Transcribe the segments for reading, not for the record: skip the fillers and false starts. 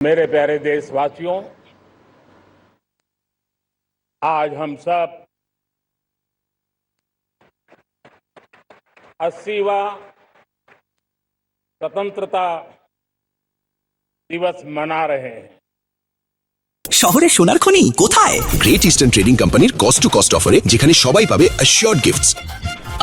मेरे प्यारे देशवासियों, आज हम सब 80वां स्वतंत्रता दिवस मना रहे हैं। শহরে সোনার খনি কোথায়? গ্রেট ইস্টার্ন ট্রেডিং কোম্পানির কস্ট টু কস্ট অফারে, যেখানে সবাই পাবে অ্যাসিওরড গিফটস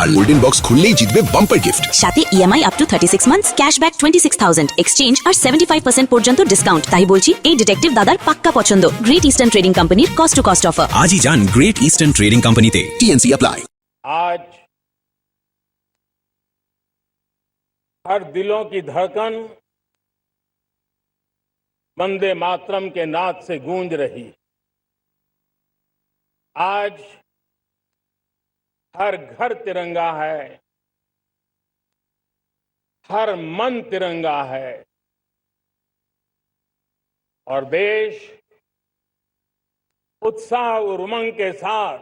আর গোল্ডেন বক্স খুললেই জিতবে বাম্পার গিফট। সাথে EMI up to 36 months, cashback 26,000, exchange আর 75% পর্যন্ত ডিসকাউন্ট। তাই বলছি, এই ডিটেকটিভ দাদার পাক্কা পছন্দ। গ্রেট ইস্টার্ন ট্রেডিং কোম্পানির কস্ট টু কস্ট অফার। আজই যান গ্রেট ইস্টার্ন ট্রেডিং কোম্পানিতে। TNC apply. आज हर दिलों की धड़कन वंदे मातरम के नाद से गूंज रही। आज हर घर तिरंगा है, हर मन तिरंगा है और देश उत्साह और उमंग के साथ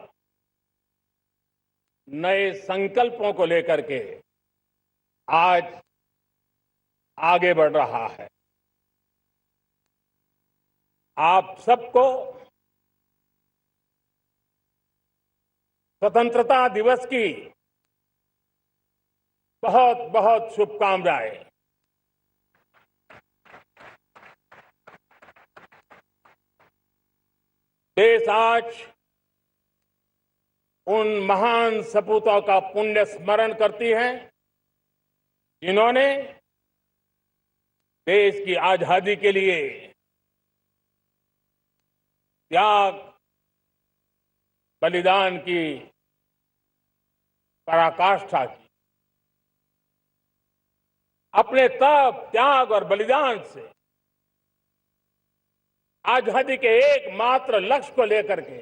नए संकल्पों को लेकर के आज आगे बढ़ रहा है। आप सबको स्वतंत्रता दिवस की बहुत बहुत शुभकामनाएं। देश आज उन महान सपूतों का पुण्य स्मरण करती है जिन्होंने देश की आजादी के लिए त्याग, बलिदान की पराकाष्ठा की। अपने तप, त्याग और बलिदान से आजादी के एकमात्र लक्ष्य को लेकर के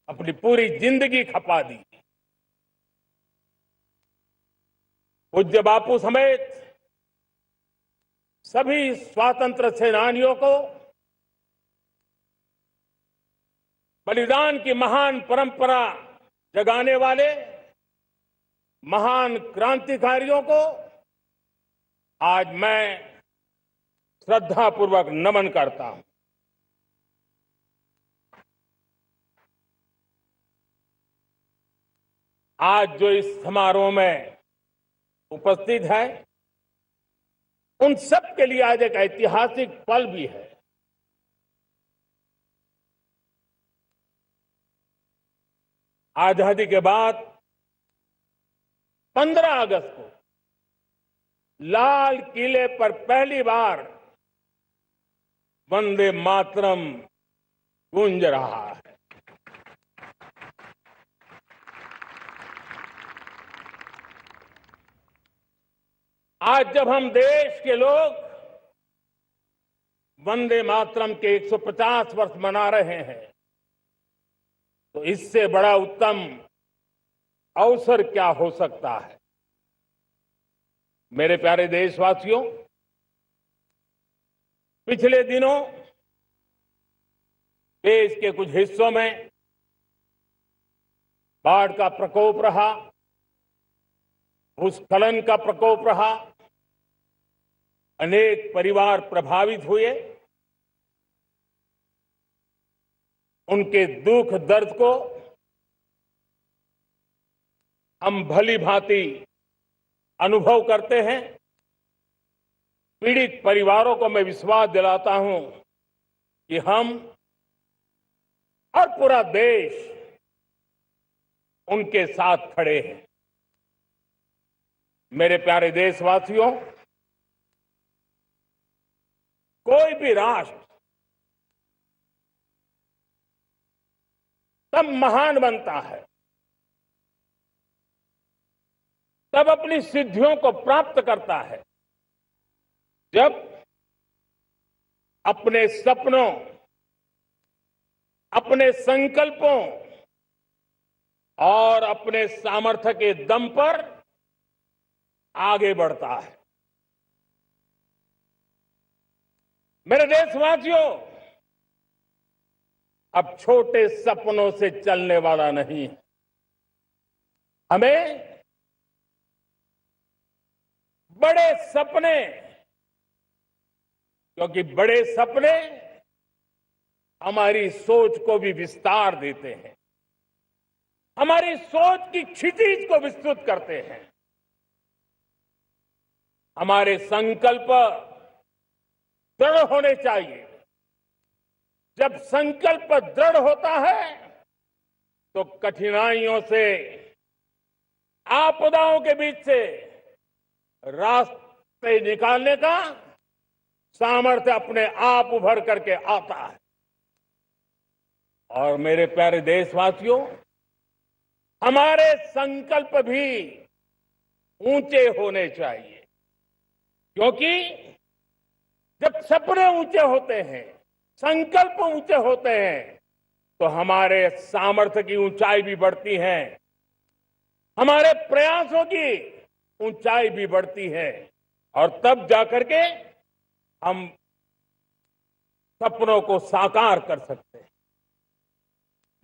अपनी पूरी जिंदगी खपा दी। पूज्य बापू समेत सभी स्वातंत्र सेनानियों को बलिदान की महान परंपरा जगाने वाले महान क्रांतिकारियों को आज मैं श्रद्धापूर्वक नमन करता हूं। आज जो इस समारोह में उपस्थित है, उन सब के लिए आज एक ऐतिहासिक पल भी है। आजादी के बाद 15 अगस्त को लाल किले पर पहली बार वंदे मातरम गूंज रहा है। आज जब हम देश के लोग वंदे मातरम के 150 वर्ष मना रहे हैं, तो इससे बड़ा उत्तम अवसर क्या हो सकता है। मेरे प्यारे देशवासियों, पिछले दिनों देश के कुछ हिस्सों में बाढ़ का प्रकोप रहा, भूस्खलन का प्रकोप रहा, अनेक परिवार प्रभावित हुए। उनके दुख दर्द को हम भली भांति अनुभव करते हैं। पीड़ित परिवारों को मैं विश्वास दिलाता हूं कि हम और पूरा देश उनके साथ खड़े हैं। मेरे प्यारे देशवासियों, कोई भी राष्ट्र तब महान बनता है, तब अपनी सिद्धियों को प्राप्त करता है, जब अपने सपनों, अपने संकल्पों और अपने सामर्थ्य के दम पर आगे बढ़ता है। मेरे देशवासियों, अब छोटे सपनों से चलने वाला नहीं है। हमें बड़े सपने क्योंकि बड़े सपने हमारी सोच को भी विस्तार देते हैं, हमारी सोच की क्षितिज को विस्तृत करते हैं, हमारे संकल्प दृढ़ होने चाहिए। जब संकल्प दृढ़ होता है तो कठिनाइयों से, आपदाओं के बीच से रास्ते निकालने का सामर्थ्य अपने आप उभर करके आता है। और मेरे प्यारे देशवासियों, हमारे संकल्प भी ऊंचे होने चाहिए, क्योंकि जब सपने ऊंचे होते हैं, संकल्प ऊंचे होते हैं, तो हमारे सामर्थ्य की ऊंचाई भी बढ़ती है, हमारे प्रयासों की ऊंचाई भी बढ़ती है, और तब जाकर के हम सपनों को साकार कर सकते हैं।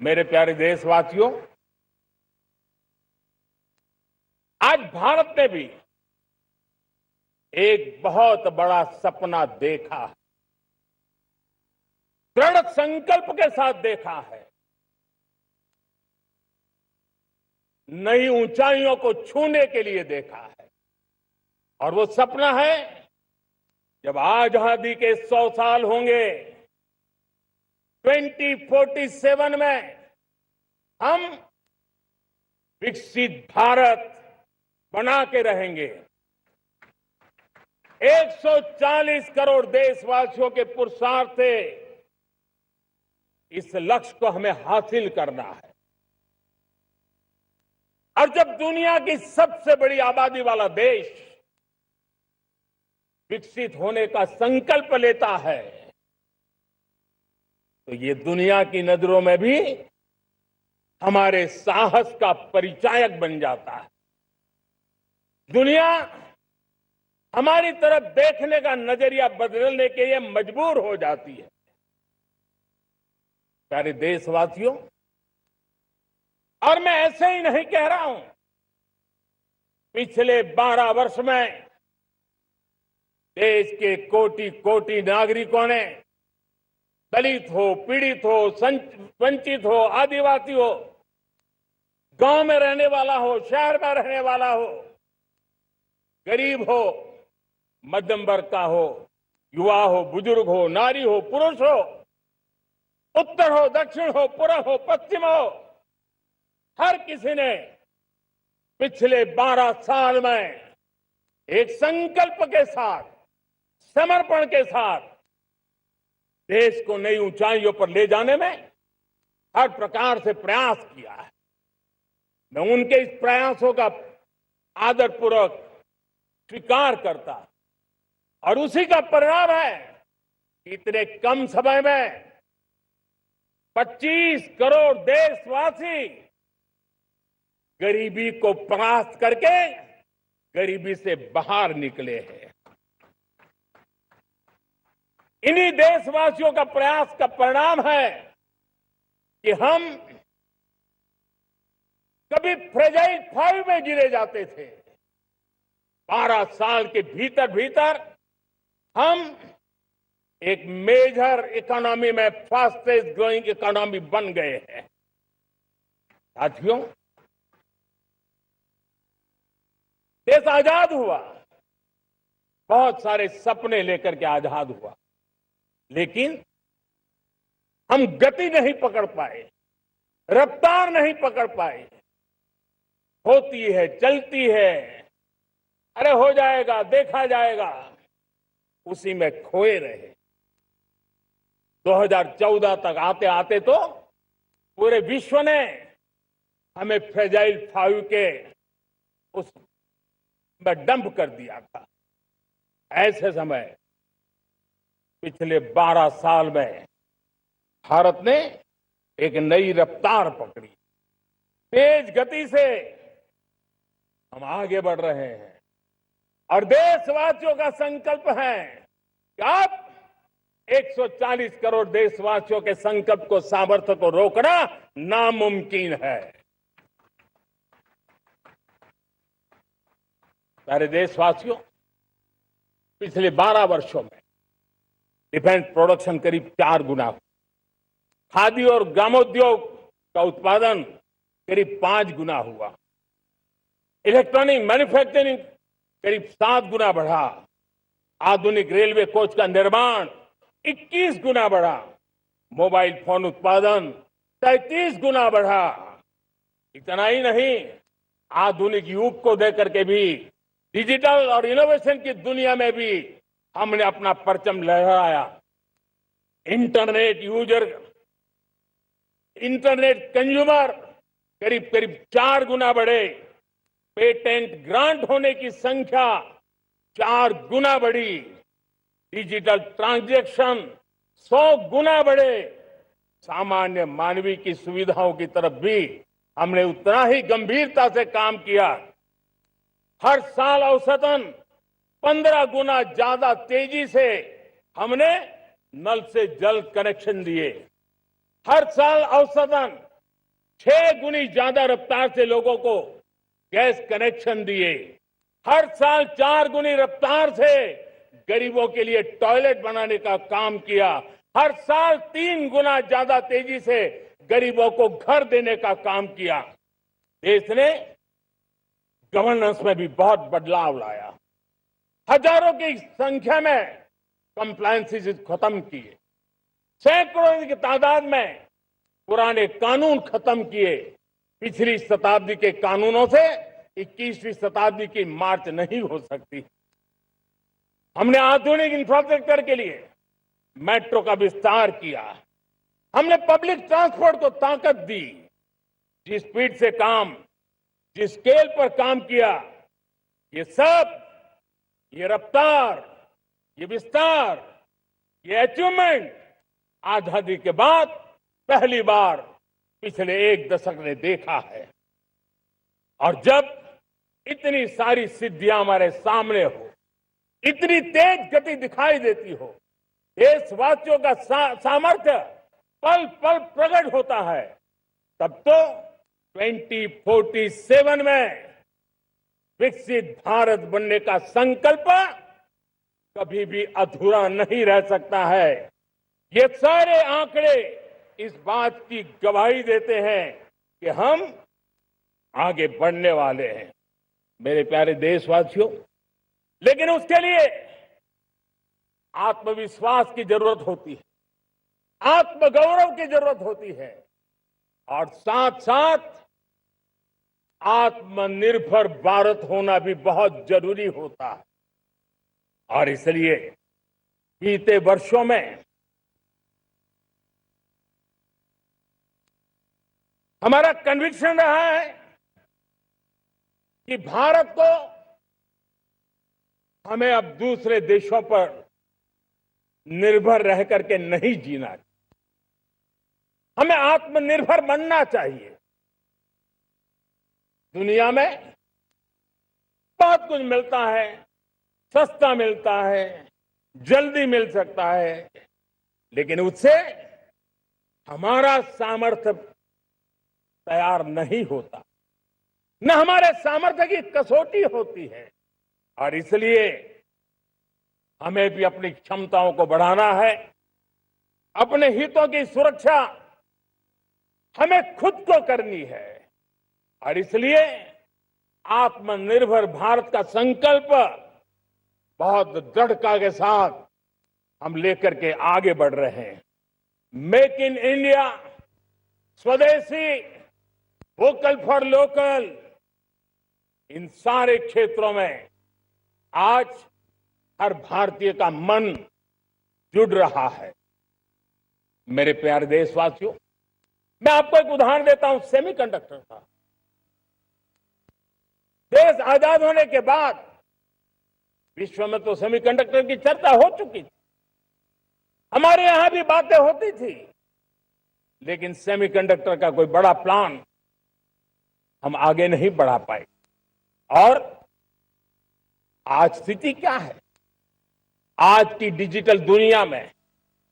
मेरे प्यारे देशवासियों, आज भारत ने भी एक बहुत बड़ा सपना देखा है, दृढ़ संकल्प के साथ देखा है, नई ऊंचाइयों को छूने के लिए देखा है। और वो सपना है, जब आजादी के 100 साल होंगे, 2047 में हम विकसित भारत बना के रहेंगे। 140 करोड़ देशवासियों के पुरुषार्थ से इस लक्ष्य को हमें हासिल करना है। और जब दुनिया की सबसे बड़ी आबादी वाला देश विकसित होने का संकल्प लेता है, तो ये दुनिया की नजरों में भी हमारे साहस का परिचायक बन जाता है। दुनिया हमारी तरफ देखने का नजरिया बदलने के लिए मजबूर हो जाती है। प्यारे देशवासियों, और मैं ऐसे ही नहीं कह रहा हूं, पिछले 12 वर्ष में देश के कोटि कोटि नागरिकों ने, दलित हो, पीड़ित हो, वंचित हो, आदिवासी हो, गांव में रहने वाला हो, शहर में रहने वाला हो, गरीब हो, मध्यम वर्ग का हो, युवा हो, बुजुर्ग हो, नारी हो, पुरुष हो, उत्तर हो, दक्षिण हो, पूर्व हो, पश्चिम हो, हर किसी ने पिछले 12 साल में एक संकल्प के साथ, समर्पण के साथ देश को नई ऊंचाइयों पर ले जाने में हर प्रकार से प्रयास किया है। मैं उनके इस प्रयासों का आदरपूर्वक स्वीकार करता, और उसी का परिणाम है कि इतने कम समय में 25 करोड़ देशवासी गरीबी को परास्त करके गरीबी से बाहर निकले हैं। इन्हीं देशवासियों का प्रयास का परिणाम है कि हम कभी फ्रेजाइल 5 में गिरे जाते थे। 12 साल के भीतर भीतर हम एक मेजर इकोनॉमी में फास्टेस्ट ग्रोइंग इकोनॉमी बन गए हैं। साथियों, देश आजाद हुआ, बहुत सारे सपने लेकर के आजाद हुआ, लेकिन हम गति नहीं पकड़ पाए, रफ्तार नहीं पकड़ पाए। होती है, चलती है, अरे हो जाएगा, देखा जाएगा, उसी में खोए रहे। 2014 तक आते आते तो पूरे विश्व ने हमें फ्रेजाइल 5 के उस में डंप कर दिया था। ऐसे समय पिछले 12 साल में भारत ने एक नई रफ्तार पकड़ी, तेज गति से हम आगे बढ़ रहे हैं। और देशवासियों का संकल्प है कि अब 140 करोड़ देशवासियों के संकल्प को, सामर्थ्य को रोकना नामुमकिन है। प्यारे देशवासियों, पिछले 12 वर्षों में डिफेंस प्रोडक्शन करीब 4 गुना, खादी और ग्रामोद्योग का उत्पादन करीब 5 गुना हुआ, इलेक्ट्रॉनिक मैन्युफैक्चरिंग करीब 7 गुना बढ़ा, आधुनिक रेलवे कोच का निर्माण 21 गुना बढ़ा, मोबाइल फोन उत्पादन 33 गुना बढ़ा। इतना ही नहीं, आधुनिक युग को देकर के भी डिजिटल और इनोवेशन की दुनिया में भी हमने अपना परचम लहराया। इंटरनेट कंज्यूमर करीब करीब 4 गुना बढ़े, पेटेंट ग्रांट होने की संख्या 4 गुना बढ़ी, डिजिटल ट्रांजैक्शन 100 गुना बढ़े, सामान्य मानवीय की सुविधाओं की तरफ भी हमने उतना ही गंभीरता से काम किया। हर साल औसतन 15 गुना ज्यादा तेजी से हमने नल से जल कनेक्शन दिए। हर साल औसतन 6 गुनी ज्यादा रफ्तार से लोगों को गैस कनेक्शन दिए। हर साल 4 गुनी रफ्तार से गरीबों के लिए टॉयलेट बनाने का काम किया। हर साल 3 गुना ज्यादा तेजी से गरीबों को घर देने का काम किया। देश ने गवर्नेंस में भी बहुत बदलाव लाया। हजारों की संख्या में कंप्लायंसेस खत्म किए, सैकड़ों की तादाद में पुराने कानून खत्म किए। पिछली शताब्दी के कानूनों से 21वीं शताब्दी की मार्च नहीं हो सकती। हमने आधुनिक इंफ्रास्ट्रक्चर के लिए मेट्रो का विस्तार किया। हमने पब्लिक ट्रांसपोर्ट को ताकत दी। जिस स्पीड से काम, जिस स्केल पर काम किया, ये सब, ये रफ्तार, ये विस्तार, ये अचीवमेंट आजादी के बाद पहली बार पिछले 1 दशक ने देखा है। और जब इतनी सारी सिद्धियां हमारे सामने हो, इतनी तेज गति दिखाई देती हो, देशवासियों का सामर्थ्य पल पल प्रकट होता है, तब तो 2047 में विकसित भारत बनने का संकल्प कभी भी अधूरा नहीं रह सकता है। ये सारे आंकड़े इस बात की गवाही देते हैं कि हम आगे बढ़ने वाले हैं, मेरे प्यारे देशवासियों। लेकिन उसके लिए आत्मविश्वास की जरूरत होती है, आत्मगौरव की जरूरत होती है, और साथ साथ आत्मनिर्भर भारत होना भी बहुत जरूरी होता है। और इसलिए बीते वर्षों में हमारा कन्विक्शन रहा है कि भारत को हमें अब दूसरे देशों पर निर्भर रह करके नहीं जीना चाहिए। हमें आत्मनिर्भर बनना चाहिए। दुनिया में बहुत कुछ मिलता है, सस्ता मिलता है, जल्दी मिल सकता है, लेकिन उससे हमारा सामर्थ्य तैयार नहीं होता, न हमारे सामर्थ्य की कसौटी होती है। और इसलिए हमें भी अपनी क्षमताओं को बढ़ाना है। अपने हितों की सुरक्षा हमें खुद को करनी है। और इसलिए आत्मनिर्भर भारत का संकल्प बहुत दृढ़ता के साथ हम लेकर के आगे बढ़ रहे हैं। मेक इन इंडिया, स्वदेशी, वोकल फॉर लोकल, इन सारे क्षेत्रों में आज हर भारतीय का मन जुड़ रहा है। मेरे प्यारे देशवासियों, मैं आपको एक उदाहरण देता हूं सेमीकंडक्टर का। देश आजाद होने के बाद विश्व में तो सेमीकंडक्टर की चर्चा हो चुकी थी, हमारे यहां भी बातें होती थी, लेकिन सेमीकंडक्टर का कोई बड़ा प्लान हम आगे नहीं बढ़ा पाए। और आज स्थिति क्या है? आज की डिजिटल दुनिया में,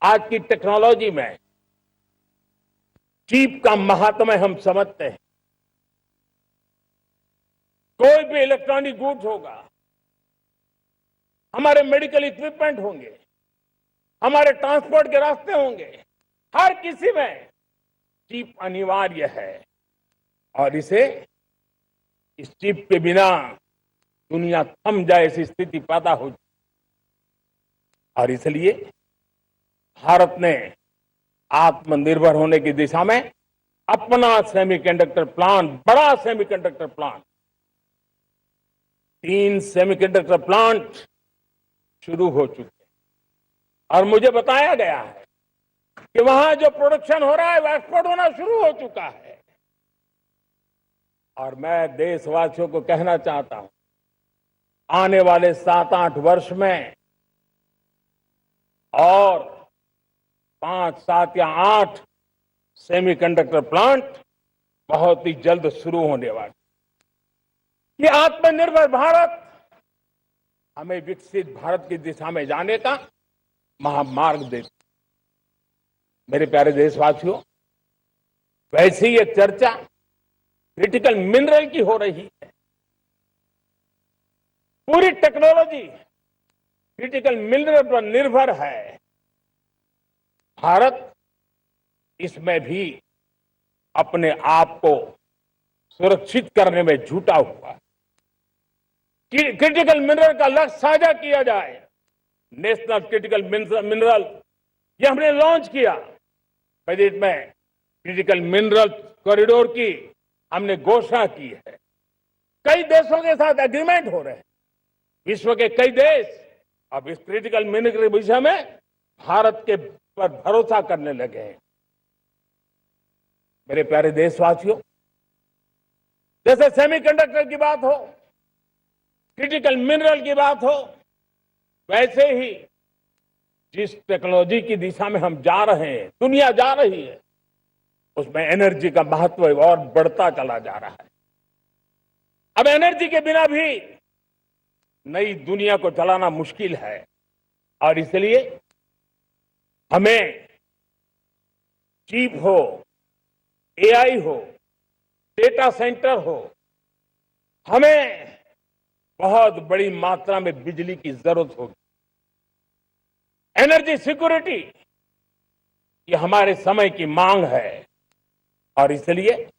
आज की टेक्नोलॉजी में चिप का महात्म्य हम समझते हैं। कोई भी इलेक्ट्रॉनिक गुड्स होगा, हमारे मेडिकल इक्विपमेंट होंगे, हमारे ट्रांसपोर्ट के रास्ते होंगे, हर किसी में चिप अनिवार्य है और इस चिप के बिना दुनिया थम जाए ऐसी स्थिति पैदा हो। और इसलिए भारत ने आत्मनिर्भर होने की दिशा में अपना सेमीकंडक्टर प्लांट, बड़ा सेमीकंडक्टर प्लांट, 3 सेमीकंडक्टर प्लांट शुरू हो चुके हैं और मुझे बताया गया है कि वहां जो प्रोडक्शन हो रहा है वो एक्सपोर्ट होना शुरू हो चुका है। और मैं देशवासियों को कहना चाहता हूं, आने वाले 7-8 वर्ष में और 5, 7 या 8 सेमीकंडक्टर प्लांट बहुत ही जल्द शुरू होने वाले। ये आत्मनिर्भर भारत हमें विकसित भारत की दिशा में जाने का महामार्ग देता। मेरे प्यारे देशवासियों, वैसे ये चर्चा क्रिटिकल मिनरल की हो रही है। पूरी टेक्नोलॉजी क्रिटिकल मिनरल पर निर्भर है। भारत इसमें भी अपने आप को सुरक्षित करने में जुटा हुआ है। क्रिटिकल मिनरल का लक्ष्य साझा किया जाए। नेशनल क्रिटिकल मिनरल ये हमने लॉन्च किया। बजट में क्रिटिकल मिनरल कॉरिडोर की हमने घोषणा की है। कई देशों के साथ एग्रीमेंट हो रहे हैं। विश्व के कई देश अब इस क्रिटिकल मिनरल के विषय में भारत के पर भरोसा करने लगे हैं। मेरे प्यारे देशवासियों, जैसे सेमीकंडक्टर की बात हो, क्रिटिकल मिनरल की बात हो, वैसे ही जिस टेक्नोलॉजी की दिशा में हम जा रहे हैं, दुनिया जा रही है, उसमें एनर्जी का महत्व और बढ़ता चला जा रहा है। अब एनर्जी के बिना भी नई दुनिया को चलाना मुश्किल है और इसलिए हमें चिप हो, एआई हो, डेटा सेंटर हो, हमें बहुत बड़ी मात्रा में बिजली की जरूरत होगी। एनर्जी सिक्योरिटी ये हमारे समय की मांग है और इसलिए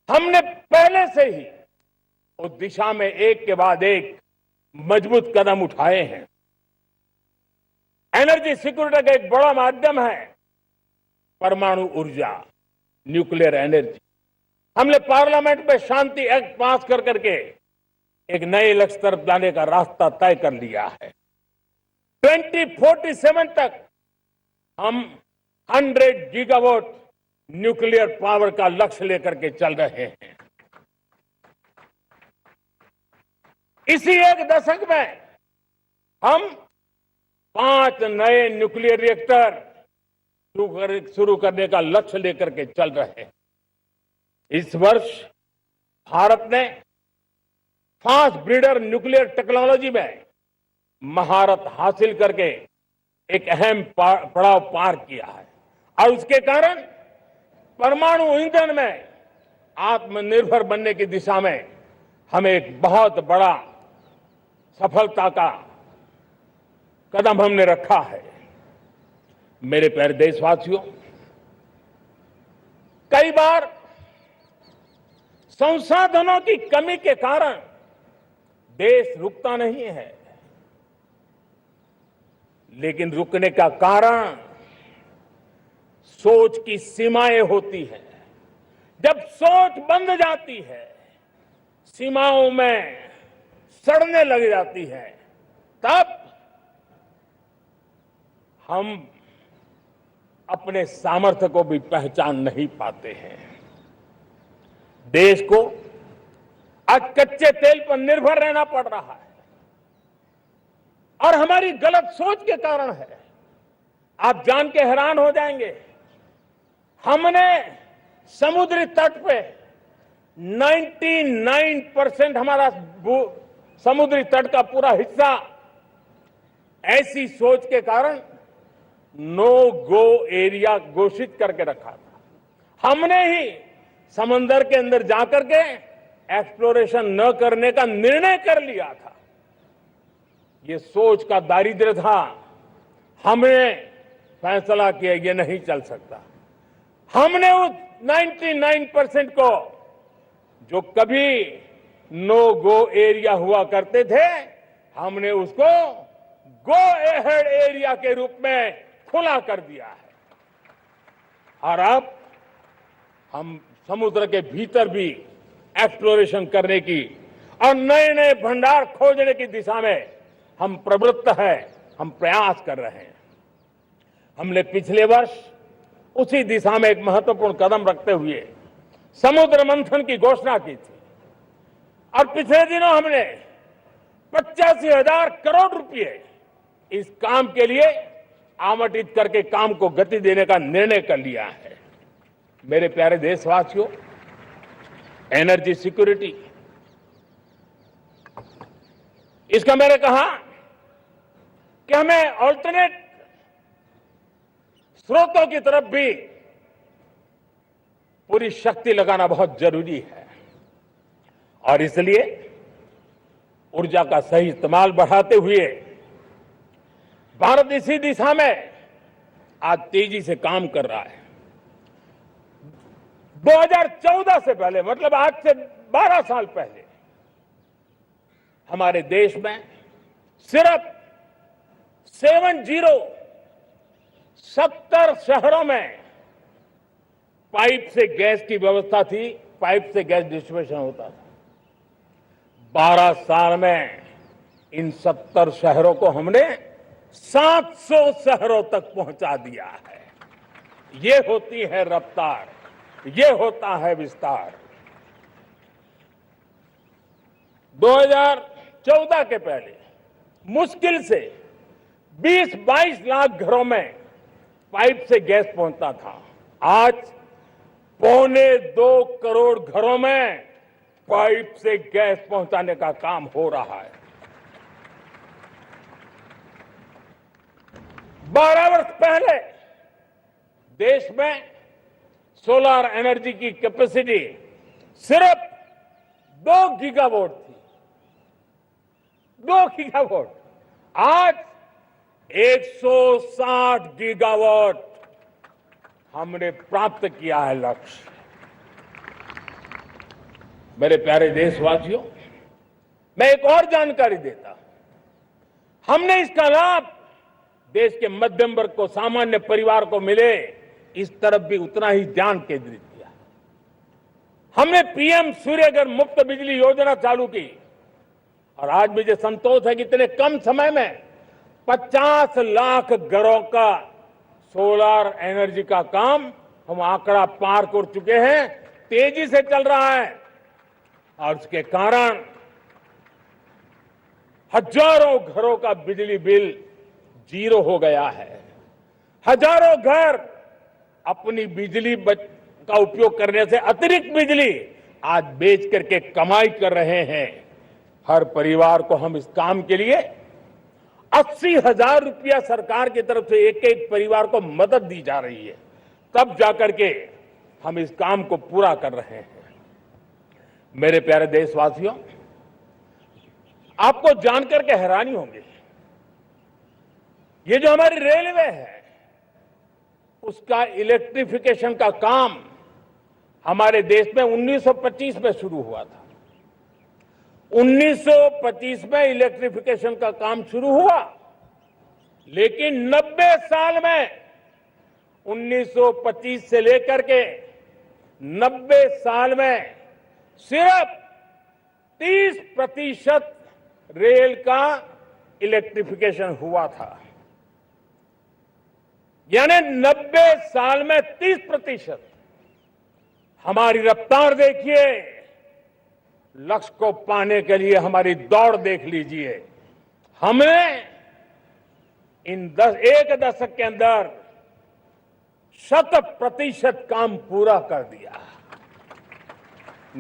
हमने पहले से ही उस दिशा में एक के बाद एक मजबूत कदम उठाए हैं। एनर्जी सिक्योरिटी का एक बड़ा माध्यम है परमाणु ऊर्जा, न्यूक्लियर एनर्जी। हमने पार्लियामेंट में शांति एक्ट पास कर करके एक नए लक्ष्य तरफ जाने का रास्ता तय कर लिया है। 2047 तक हम 100 गीगावाट न्यूक्लियर पावर का लक्ष्य लेकर के चल रहे हैं। इसी एक दशक में हम 5 नए न्यूक्लियर रिएक्टर शुरू करने का लक्ष्य लेकर के चल रहे हैं। इस वर्ष भारत ने फास्ट ब्रीडर न्यूक्लियर टेक्नोलॉजी में महारत हासिल करके एक अहम पड़ाव पार किया है और उसके कारण परमाणु ईंधन में आत्मनिर्भर बनने की दिशा में हमें एक बहुत बड़ा सफलता का कदम हमने रखा है। मेरे प्यारे देशवासियों, कई बार संसाधनों की कमी के कारण देश रुकता नहीं है, लेकिन रुकने का कारण सोच की सीमाएं होती हैं। जब सोच बंध जाती है, सीमाओं में सड़ने लग जाती है, तब हम अपने सामर्थ्य को भी पहचान नहीं पाते हैं। देश को आज कच्चे तेल पर निर्भर रहना पड़ रहा है और हमारी गलत सोच के कारण है। आप जान के हैरान हो जाएंगे, हमने समुद्री तट पे 99% हमारा समुद्री तट का पूरा हिस्सा ऐसी सोच के कारण नो गो एरिया घोषित करके रखा था। हमने ही समंदर के अंदर जाकर के एक्सप्लोरेशन न करने का निर्णय कर लिया था। ये सोच का दारिद्र्य था। हमने फैसला किया ये नहीं चल सकता। हमने उस 99% को जो कभी नो गो एरिया हुआ करते थे, हमने उसको गो एहेड एरिया के रूप में खुला कर दिया है। और अब हम समुद्र के भीतर भी एक्सप्लोरेशन करने की और नए नए भंडार खोजने की दिशा में हम प्रवृत्त हैं, हम प्रयास कर रहे हैं। हमने पिछले वर्ष उसी दिशा में एक महत्वपूर्ण कदम रखते हुए समुद्र मंथन की घोषणा की थी और पिछले दिनों हमने 85,000 करोड़ रुपए इस काम के लिए आवंटित करके काम को गति देने का निर्णय कर लिया है। मेरे प्यारे देशवासियों, एनर्जी सिक्योरिटी, इसका मैंने कहा कि हमें ऑल्टरनेट स्रोतों की तरफ भी पूरी शक्ति लगाना बहुत जरूरी है और इसलिए ऊर्जा का सही इस्तेमाल बढ़ाते हुए भारत इसी दिशा में आज तेजी से काम कर रहा है। 2014 से पहले, मतलब आज से 12 साल पहले, हमारे देश में सिर्फ 70 शहरों में पाइप से गैस की व्यवस्था थी, पाइप से गैस डिस्ट्रीब्यूशन होता था। 12 साल में इन 70 शहरों को हमने 700 शहरों तक पहुंचा दिया है। ये होती है रफ्तार, ये होता है विस्तार। 2014 के पहले मुश्किल से 20-22 लाख घरों में पाइप से गैस पहुंचता था। आज 1.25 करोड़ घरों में पाइप से गैस पहुंचाने का काम हो रहा है। 12 वर्ष पहले देश में सोलर एनर्जी की कैपेसिटी सिर्फ 2 गीगावाट थी। 2 गीगावाट, आज 160 गीगावाट हमने प्राप्त किया है लक्ष्य। मेरे प्यारे देशवासियों, मैं एक और जानकारी देता हूं। हमने इसका लाभ देश के मध्यम वर्ग को, सामान्य परिवार को मिले, इस तरफ भी उतना ही ध्यान केंद्रित किया। हमने पीएम सूर्यघर मुफ्त बिजली योजना चालू की और आज मुझे संतोष है कि इतने कम समय में 50 लाख घरों का सोलर एनर्जी का काम हम आंकड़ा पार कर चुके हैं। तेजी से चल रहा है और उसके कारण हजारों घरों का बिजली बिल 0 हो गया है। हजारों घर अपनी बिजली का उपयोग करने से अतिरिक्त बिजली आज बेच करके कमाई कर रहे हैं। हर परिवार को हम इस काम के लिए 80,000 रुपया सरकार की तरफ से एक एक परिवार को मदद दी जा रही है, तब जाकर के हम इस काम को पूरा कर रहे हैं। मेरे प्यारे देशवासियों, आपको जानकर के हैरानी होगी, ये जो हमारी रेलवे है उसका इलेक्ट्रिफिकेशन का काम हमारे देश में 1925 में शुरू हुआ था। 1925 में इलेक्ट्रिफिकेशन का काम शुरू हुआ, लेकिन 90 साल में 1925 से लेकर के 90 साल में सिर्फ 30% रेल का इलेक्ट्रिफिकेशन हुआ था। यानी 90 साल में 30%। हमारी रफ्तार देखिए, लक्ष्य को पाने के लिए हमारी दौड़ देख लीजिए। हमने एक दशक के अंदर 100% काम पूरा कर दिया।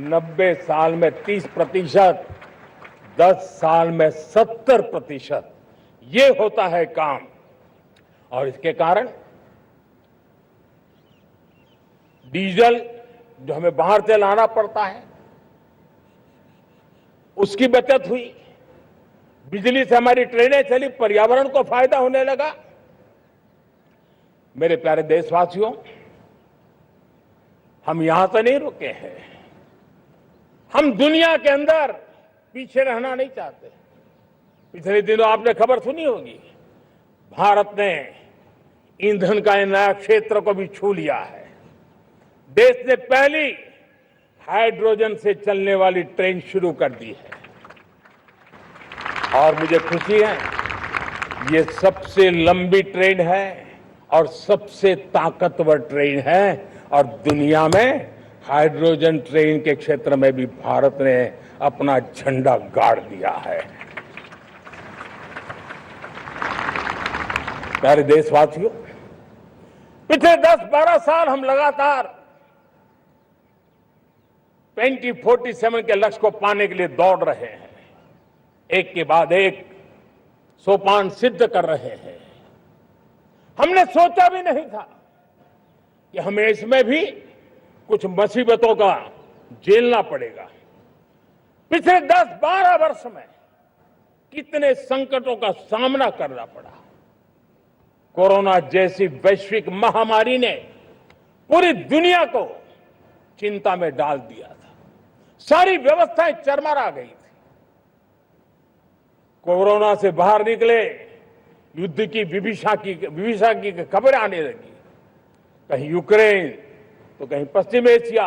90 साल में 30%, 10 साल में 70%, ये होता है काम। और इसके कारण डीजल जो हमें बाहर से लाना पड़ता है उसकी बचत हुई, बिजली से हमारी ट्रेनें चली, पर्यावरण को फायदा होने लगा। मेरे प्यारे देशवासियों, हम यहां से नहीं रुके हैं। हम दुनिया के अंदर पीछे रहना नहीं चाहते। पिछले दिनों आपने खबर सुनी होगी, भारत ने ईंधन का नया क्षेत्र को भी छू लिया है। देश ने पहली हाइड्रोजन से चलने वाली ट्रेन शुरू कर दी है और मुझे खुशी है, ये सबसे लंबी ट्रेन है और सबसे ताकतवर ट्रेन है और दुनिया में हाइड्रोजन ट्रेन के क्षेत्र में भी भारत ने अपना झंडा गाड़ दिया है। प्यारे देशवासियों, पिछले 10-12 साल हम लगातार 2047 के लक्ष्य को पाने के लिए दौड़ रहे हैं। एक के बाद एक सोपान सिद्ध कर रहे हैं। हमने सोचा भी नहीं था कि हमें इसमें भी कुछ मुसीबतों का झेलना पड़ेगा। पिछले 10-12 वर्ष में कितने संकटों का सामना करना पड़ा। कोरोना जैसी वैश्विक महामारी ने पूरी दुनिया को चिंता में डाल दिया था। सारी व्यवस्थाएं चरमरा गई थी। कोरोना से बाहर निकले, युद्ध की विभीषा की खबरें आने लगी। कहीं यूक्रेन तो कहीं पश्चिम एशिया,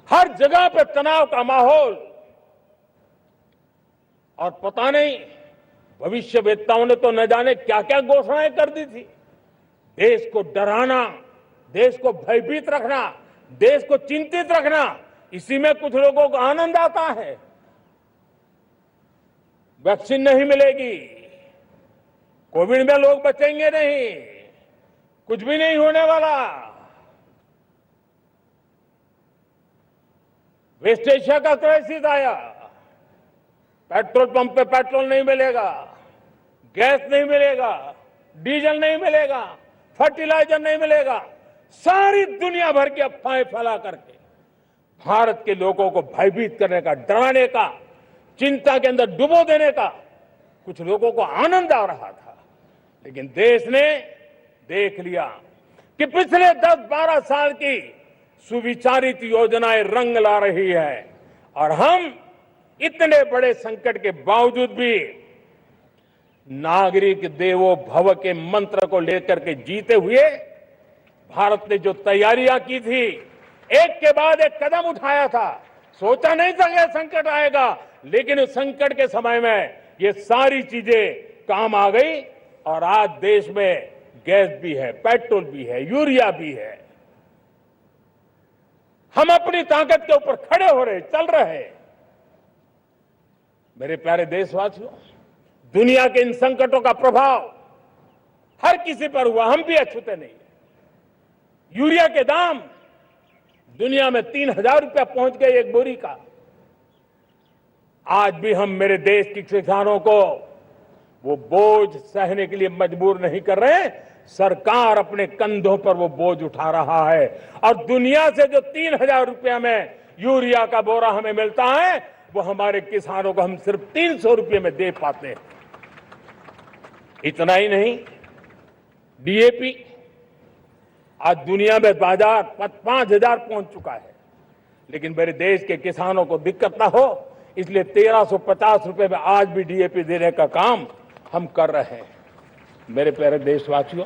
हर जगह पे तनाव का माहौल। और पता नहीं भविष्यवेत्ताओं ने तो न जाने क्या क्या घोषणाएं कर दी थी। देश को डराना, देश को भयभीत रखना, देश को चिंतित रखना, इसी में कुछ लोगों को आनंद आता है। वैक्सीन नहीं मिलेगी, कोविड में लोग बचेंगे नहीं, कुछ भी नहीं होने वाला। वेस्ट एशिया का क्राइसिस आया, पेट्रोल पंप पे पेट्रोल नहीं मिलेगा, गैस नहीं मिलेगा, डीजल नहीं मिलेगा, फर्टिलाइजर नहीं मिलेगा। सारी दुनिया भर की अफवाहें फैला करके भारत के लोगों को भयभीत करने का, डराने का, चिंता के अंदर डुबो देने का कुछ लोगों को आनंद आ रहा था। लेकिन देश ने देख लिया कि पिछले 10-12 साल की सुविचारित योजनाएं रंग ला रही है और हम इतने बड़े संकट के बावजूद भी नागरिक देवो भव के मंत्र को लेकर के जीते हुए भारत ने जो तैयारियां की थी, एक के बाद एक कदम उठाया था। सोचा नहीं था कि संकट आएगा, लेकिन उस संकट के समय में ये सारी चीजें काम आ गई और आज देश में गैस भी है, पेट्रोल भी है, यूरिया भी है। हम अपनी ताकत के ऊपर खड़े हो रहे, चल रहे। मेरे प्यारे देशवासियों, दुनिया के इन संकटों का प्रभाव हर किसी पर हुआ, हम भी अछूते नहीं। यूरिया के दाम दुनिया में 3,000 रुपया पहुंच गए एक बोरी का। आज भी हम मेरे देश के किसानों को वो बोझ सहने के लिए मजबूर नहीं कर रहे। सरकार अपने कंधों पर वो बोझ उठा रहा है और दुनिया से जो 3,000 रुपया में यूरिया का बोरा हमें मिलता है, वो हमारे किसानों को हम सिर्फ 300 रुपये में दे पाते हैं। इतना ही नहीं, डीएपी आज दुनिया में बाजार 5,000 पहुंच चुका है। लेकिन मेरे देश के किसानों को दिक्कत ना हो, इसलिए 1,350 रुपये में आज भी डीएपी देने का काम हम कर रहे हैं। मेरे प्यारे देशवासियों,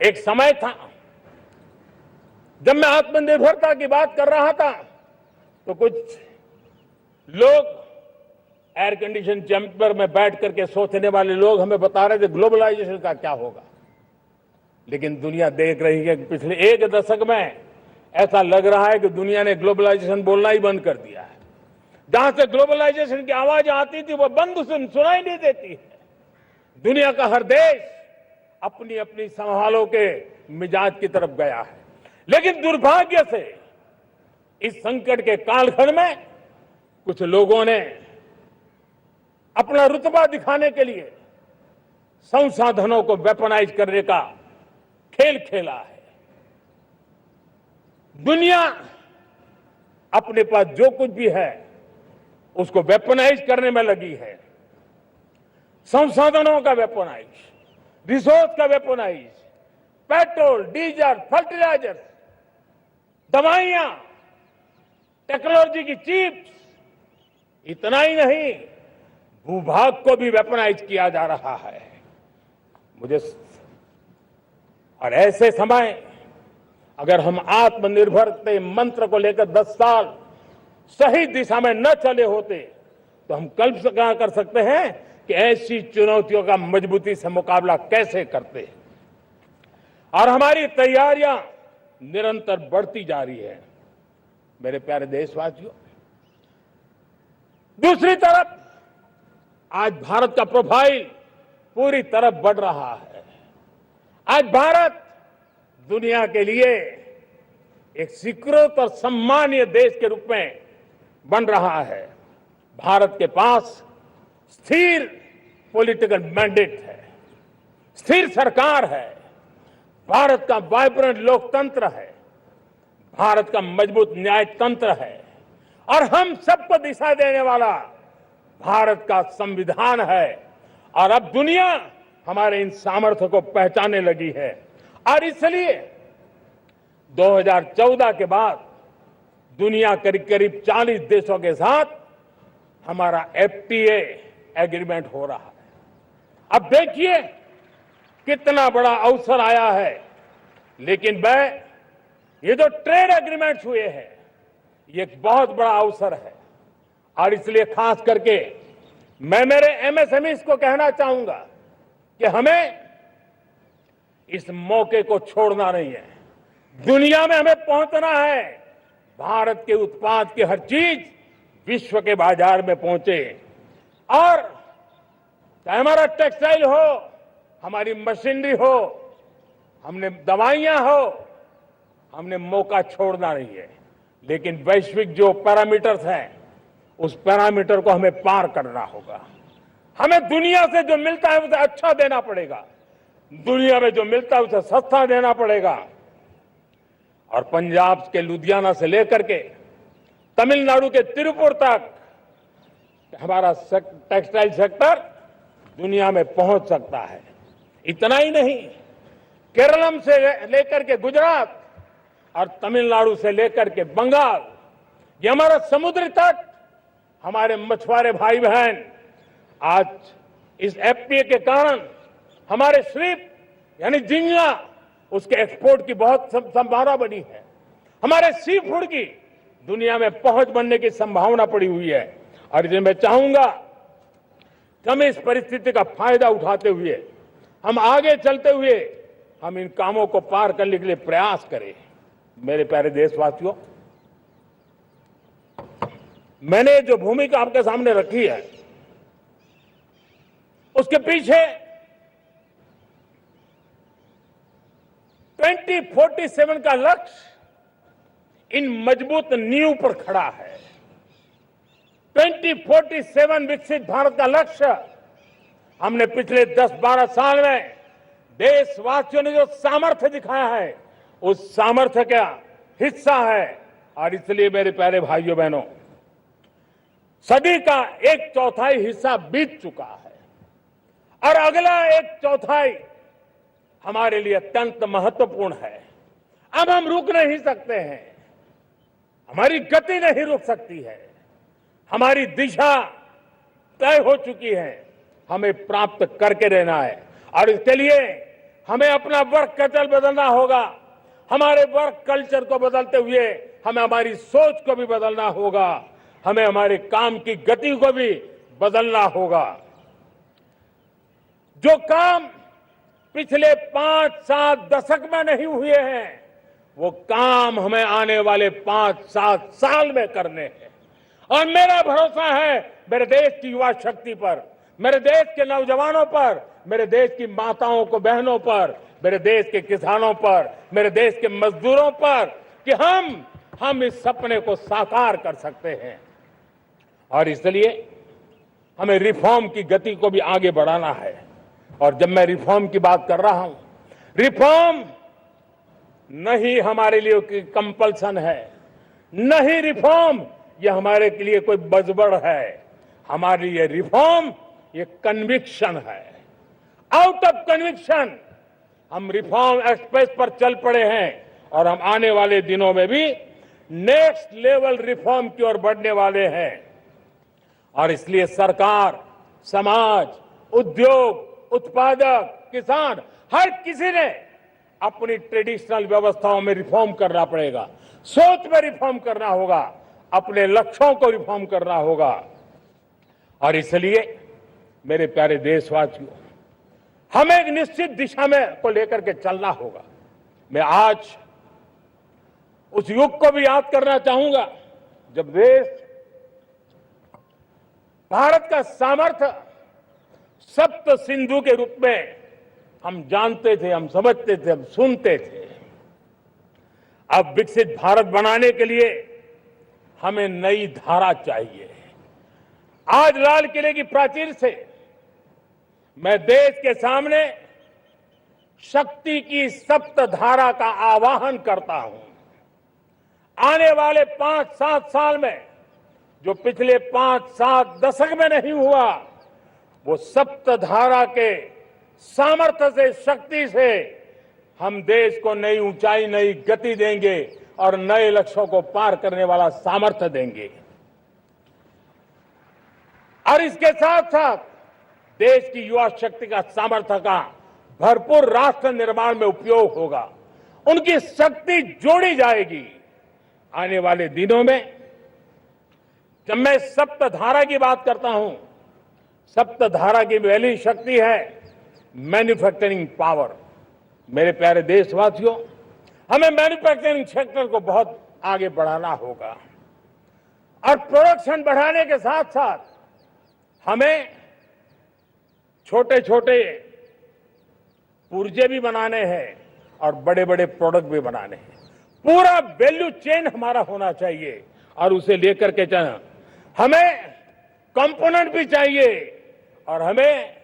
एक समय था जब मैं आत्मनिर्भरता की बात कर रहा था तो कुछ लोग एयर कंडीशन चैम्बर में बैठ करके सोचने वाले लोग हमें बता रहे थे ग्लोबलाइजेशन का क्या होगा। लेकिन दुनिया देख रही है कि पिछले एक दशक में ऐसा लग रहा है कि दुनिया ने ग्लोबलाइजेशन बोलना ही बंद कर दिया है। जहां से ग्लोबलाइजेशन की आवाज आती थी वो बंद सुनाई नहीं देती है। दुनिया का हर देश अपनी अपनी संभालों के मिजाज की तरफ गया है। लेकिन दुर्भाग्य से इस संकट के कालखंड में कुछ लोगों ने अपना रुतबा दिखाने के लिए संसाधनों को वेपनाइज करने का खेल खेला है। दुनिया अपने पास जो कुछ भी है उसको वेपनाइज करने में लगी है। संसाधनों का वेपनाइज, रिसोर्स का वेपनाइज, पेट्रोल, डीजल, फर्टिलाइजर, दवाइयां, टेक्नोलॉजी की चिप्स, इतना ही नहीं, भूभाग को भी वेपनाइज किया जा रहा है। और ऐसे समय अगर हम आत्मनिर्भरता मंत्र को लेकर 10 साल सही दिशा में न चले होते तो हम कल्पना कर सकते हैं कि ऐसी चुनौतियों का मजबूती से मुकाबला कैसे करते हैं। और हमारी तैयारियां निरंतर बढ़ती जा रही है। मेरे प्यारे देशवासियों, दूसरी तरफ आज भारत का प्रोफाइल पूरी तरफ बढ़ रहा है। आज भारत दुनिया के लिए एक स्वीकृत और सम्मानीय देश के रूप में बन रहा है। भारत के पास स्थिर पॉलिटिकल मैंडेट है, स्थिर सरकार है, भारत का वाइब्रेंट लोकतंत्र है, भारत का मजबूत न्याय तंत्र है और हम सबको दिशा देने वाला भारत का संविधान है। और अब दुनिया हमारे इन सामर्थ्य को पहचानने लगी है और इसलिए 2014 के बाद दुनिया करीब करीब 40 देशों के साथ हमारा FTA एग्रीमेंट हो रहा है। अब देखिए कितना बड़ा अवसर आया है। लेकिन ये जो ट्रेड एग्रीमेंट्स हुए हैं, ये एक बहुत बड़ा अवसर है और इसलिए खास करके मैं मेरे MSMEs को कहना चाहूंगा कि हमें इस मौके को छोड़ना नहीं है। दुनिया में हमें पहुंचना है। भारत के उत्पाद की हर चीज विश्व के बाजार में पहुंचे और चाहे हमारा टेक्सटाइल हो, हमारी मशीनरी हो, हमने दवाइयां हो, हमने मौका छोड़ना नहीं है। लेकिन वैश्विक जो पैरामीटर्स हैं, उस पैरामीटर को हमें पार करना होगा। हमें दुनिया से जो मिलता है उसे अच्छा देना पड़ेगा, दुनिया में जो मिलता है उसे सस्ता देना पड़ेगा। और पंजाब के लुधियाना से लेकर के तमिलनाडु के तिरुपुर तक हमारा टेक्सटाइल सेक्टर दुनिया में पहुंच सकता है। इतना ही नहीं, केरलम से लेकर के गुजरात और तमिलनाडु से लेकर के बंगाल, ये हमारा समुद्री तट, हमारे मछुआरे भाई बहन आज इस FTA के कारण हमारे श्रिप यानी झींगा, उसके एक्सपोर्ट की बहुत संभावना बनी है। हमारे सी फूड की दुनिया में पहुंच बनने की संभावना पड़ी हुई है। और इसलिए मैं चाहूंगा कि हम इस परिस्थिति का फायदा उठाते हुए, हम आगे चलते हुए, हम इन कामों को पार करने के लिए प्रयास करें। मेरे प्यारे देशवासियों, मैंने जो भूमिका आपके सामने रखी है, उसके पीछे 2047 का लक्ष्य इन मजबूत नींव पर खड़ा है। 2047 विकसित भारत का लक्ष्य हमने पिछले 10-12 साल में देशवासियों ने जो सामर्थ्य दिखाया है, उस सामर्थ्य का हिस्सा है। और इसलिए मेरे प्यारे भाइयों बहनों, सदी का 1/4 हिस्सा बीत चुका है और अगला 1/4 हमारे लिए अत्यंत महत्वपूर्ण है। अब हम रुक नहीं सकते हैं, हमारी गति नहीं रुक सकती है, हमारी दिशा तय हो चुकी है, हमें प्राप्त करके रहना है। और इसके लिए हमें अपना वर्क कल्चर बदलना होगा। हमारे वर्क कल्चर को बदलते हुए हमें हमारी सोच को भी बदलना होगा, हमें हमारे काम की गति को भी बदलना होगा। जो काम पिछले 5-7 दशक में नहीं हुए हैं, वो काम हमें आने वाले 5-7 साल में करने हैं। और मेरा भरोसा है मेरे देश की युवा शक्ति पर, मेरे देश के नौजवानों पर, मेरे देश की माताओं को बहनों पर, मेरे देश के किसानों पर, मेरे देश के मजदूरों पर कि हम इस सपने को साकार कर सकते हैं। और इसलिए हमें रिफॉर्म की गति को भी आगे बढ़ाना है। और जब मैं रिफॉर्म की बात कर रहा हूं, रिफॉर्म नहीं हमारे लिए कोई कंपल्सन है, नहीं रिफॉर्म ये हमारे के लिए कोई बजबड़ है। हमारे लिए रिफॉर्म ये कन्विक्शन है। आउट ऑफ कन्विक्शन हम रिफॉर्म एक्सप्रेस पर चल पड़े हैं और हम आने वाले दिनों में भी नेक्स्ट लेवल रिफॉर्म की ओर बढ़ने वाले हैं। और इसलिए सरकार, समाज, उद्योग, उत्पादक, किसान, हर किसी ने अपनी ट्रेडिशनल व्यवस्थाओं में रिफॉर्म करना पड़ेगा, सोच में रिफॉर्म करना होगा, अपने लक्ष्यों को रिफॉर्म करना होगा। और इसलिए मेरे प्यारे देशवासियों, हमें एक निश्चित दिशा में को लेकर के चलना होगा। मैं आज उस युग को भी याद करना चाहूंगा जब देश, भारत का सामर्थ्य सप्त सिंधु के रूप में हम जानते थे, हम समझते थे, हम सुनते थे। अब विकसित भारत बनाने के लिए हमें नई धारा चाहिए। आज लाल किले की प्राचीर से मैं देश के सामने शक्ति की सप्त धारा का आवाहन करता हूं। आने वाले 5-7 साल में जो पिछले 5-7 दशक में नहीं हुआ, वो सप्त धारा के सामर्थ्य से, शक्ति से हम देश को नई ऊंचाई, नई गति देंगे और नए लक्ष्यों को पार करने वाला सामर्थ्य देंगे। और इसके साथ साथ देश की युवा शक्ति का सामर्थ्य का भरपूर राष्ट्र निर्माण में उपयोग होगा, उनकी शक्ति जोड़ी जाएगी। आने वाले दिनों में जब मैं सप्तधारा की बात करता हूं, सप्तधारा की पहली शक्ति है मैन्युफैक्चरिंग पावर। मेरे प्यारे देशवासियों, हमें मैन्युफैक्चरिंग सेक्टर को बहुत आगे बढ़ाना होगा और प्रोडक्शन बढ़ाने के साथ साथ हमें छोटे छोटे पुर्जे भी बनाने हैं और बड़े बड़े प्रोडक्ट भी बनाने हैं। पूरा वैल्यू चेन हमारा होना चाहिए और उसे लेकर के चलना। हमें कंपोनेंट भी चाहिए और हमें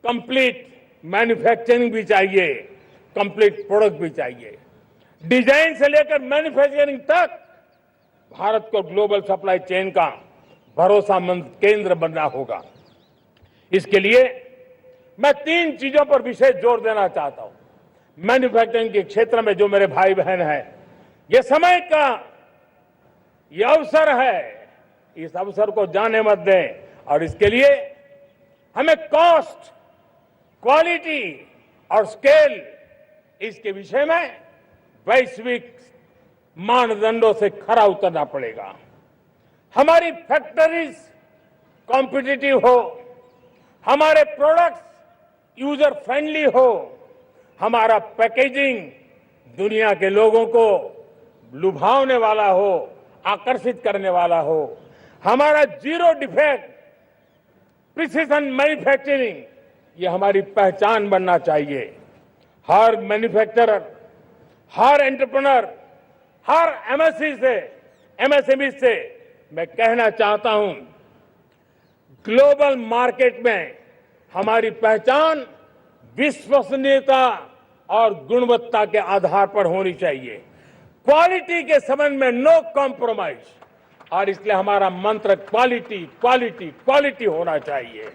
कंप्लीट मैन्युफैक्चरिंग भी चाहिए, कंप्लीट प्रोडक्ट भी चाहिए। डिजाइन से लेकर मैन्युफैक्चरिंग तक भारत को ग्लोबल सप्लाई चेन का भरोसामंद केंद्र बनना होगा। इसके लिए मैं 3 चीजों पर विशेष जोर देना चाहता हूं। मैन्युफैक्चरिंग के क्षेत्र में जो मेरे भाई बहन हैं, ये समय का ये अवसर है, इस अवसर को जाने मत दें। और इसके लिए हमें कॉस्ट, क्वालिटी और स्केल, इसके विषय में वैश्विक मानदंडों से खरा उतरना पड़ेगा। हमारी फैक्ट्रीज कॉम्पिटिटिव हो, हमारे प्रोडक्ट्स यूजर फ्रेंडली हो, हमारा पैकेजिंग दुनिया के लोगों को लुभावने वाला हो, आकर्षित करने वाला हो, हमारा जीरो डिफेक्ट प्रिसिजन मैन्युफैक्चरिंग, ये हमारी पहचान बनना चाहिए। हर मैन्युफैक्चरर, हर एंटरप्रेन्योर, हर एमएसएमई से मैं कहना चाहता हूं, ग्लोबल मार्केट में हमारी पहचान विश्वसनीयता और गुणवत्ता के आधार पर होनी चाहिए। क्वालिटी के संबंध में नो कॉम्प्रोमाइज, और इसलिए हमारा मंत्र क्वालिटी, क्वालिटी, क्वालिटी होना चाहिए।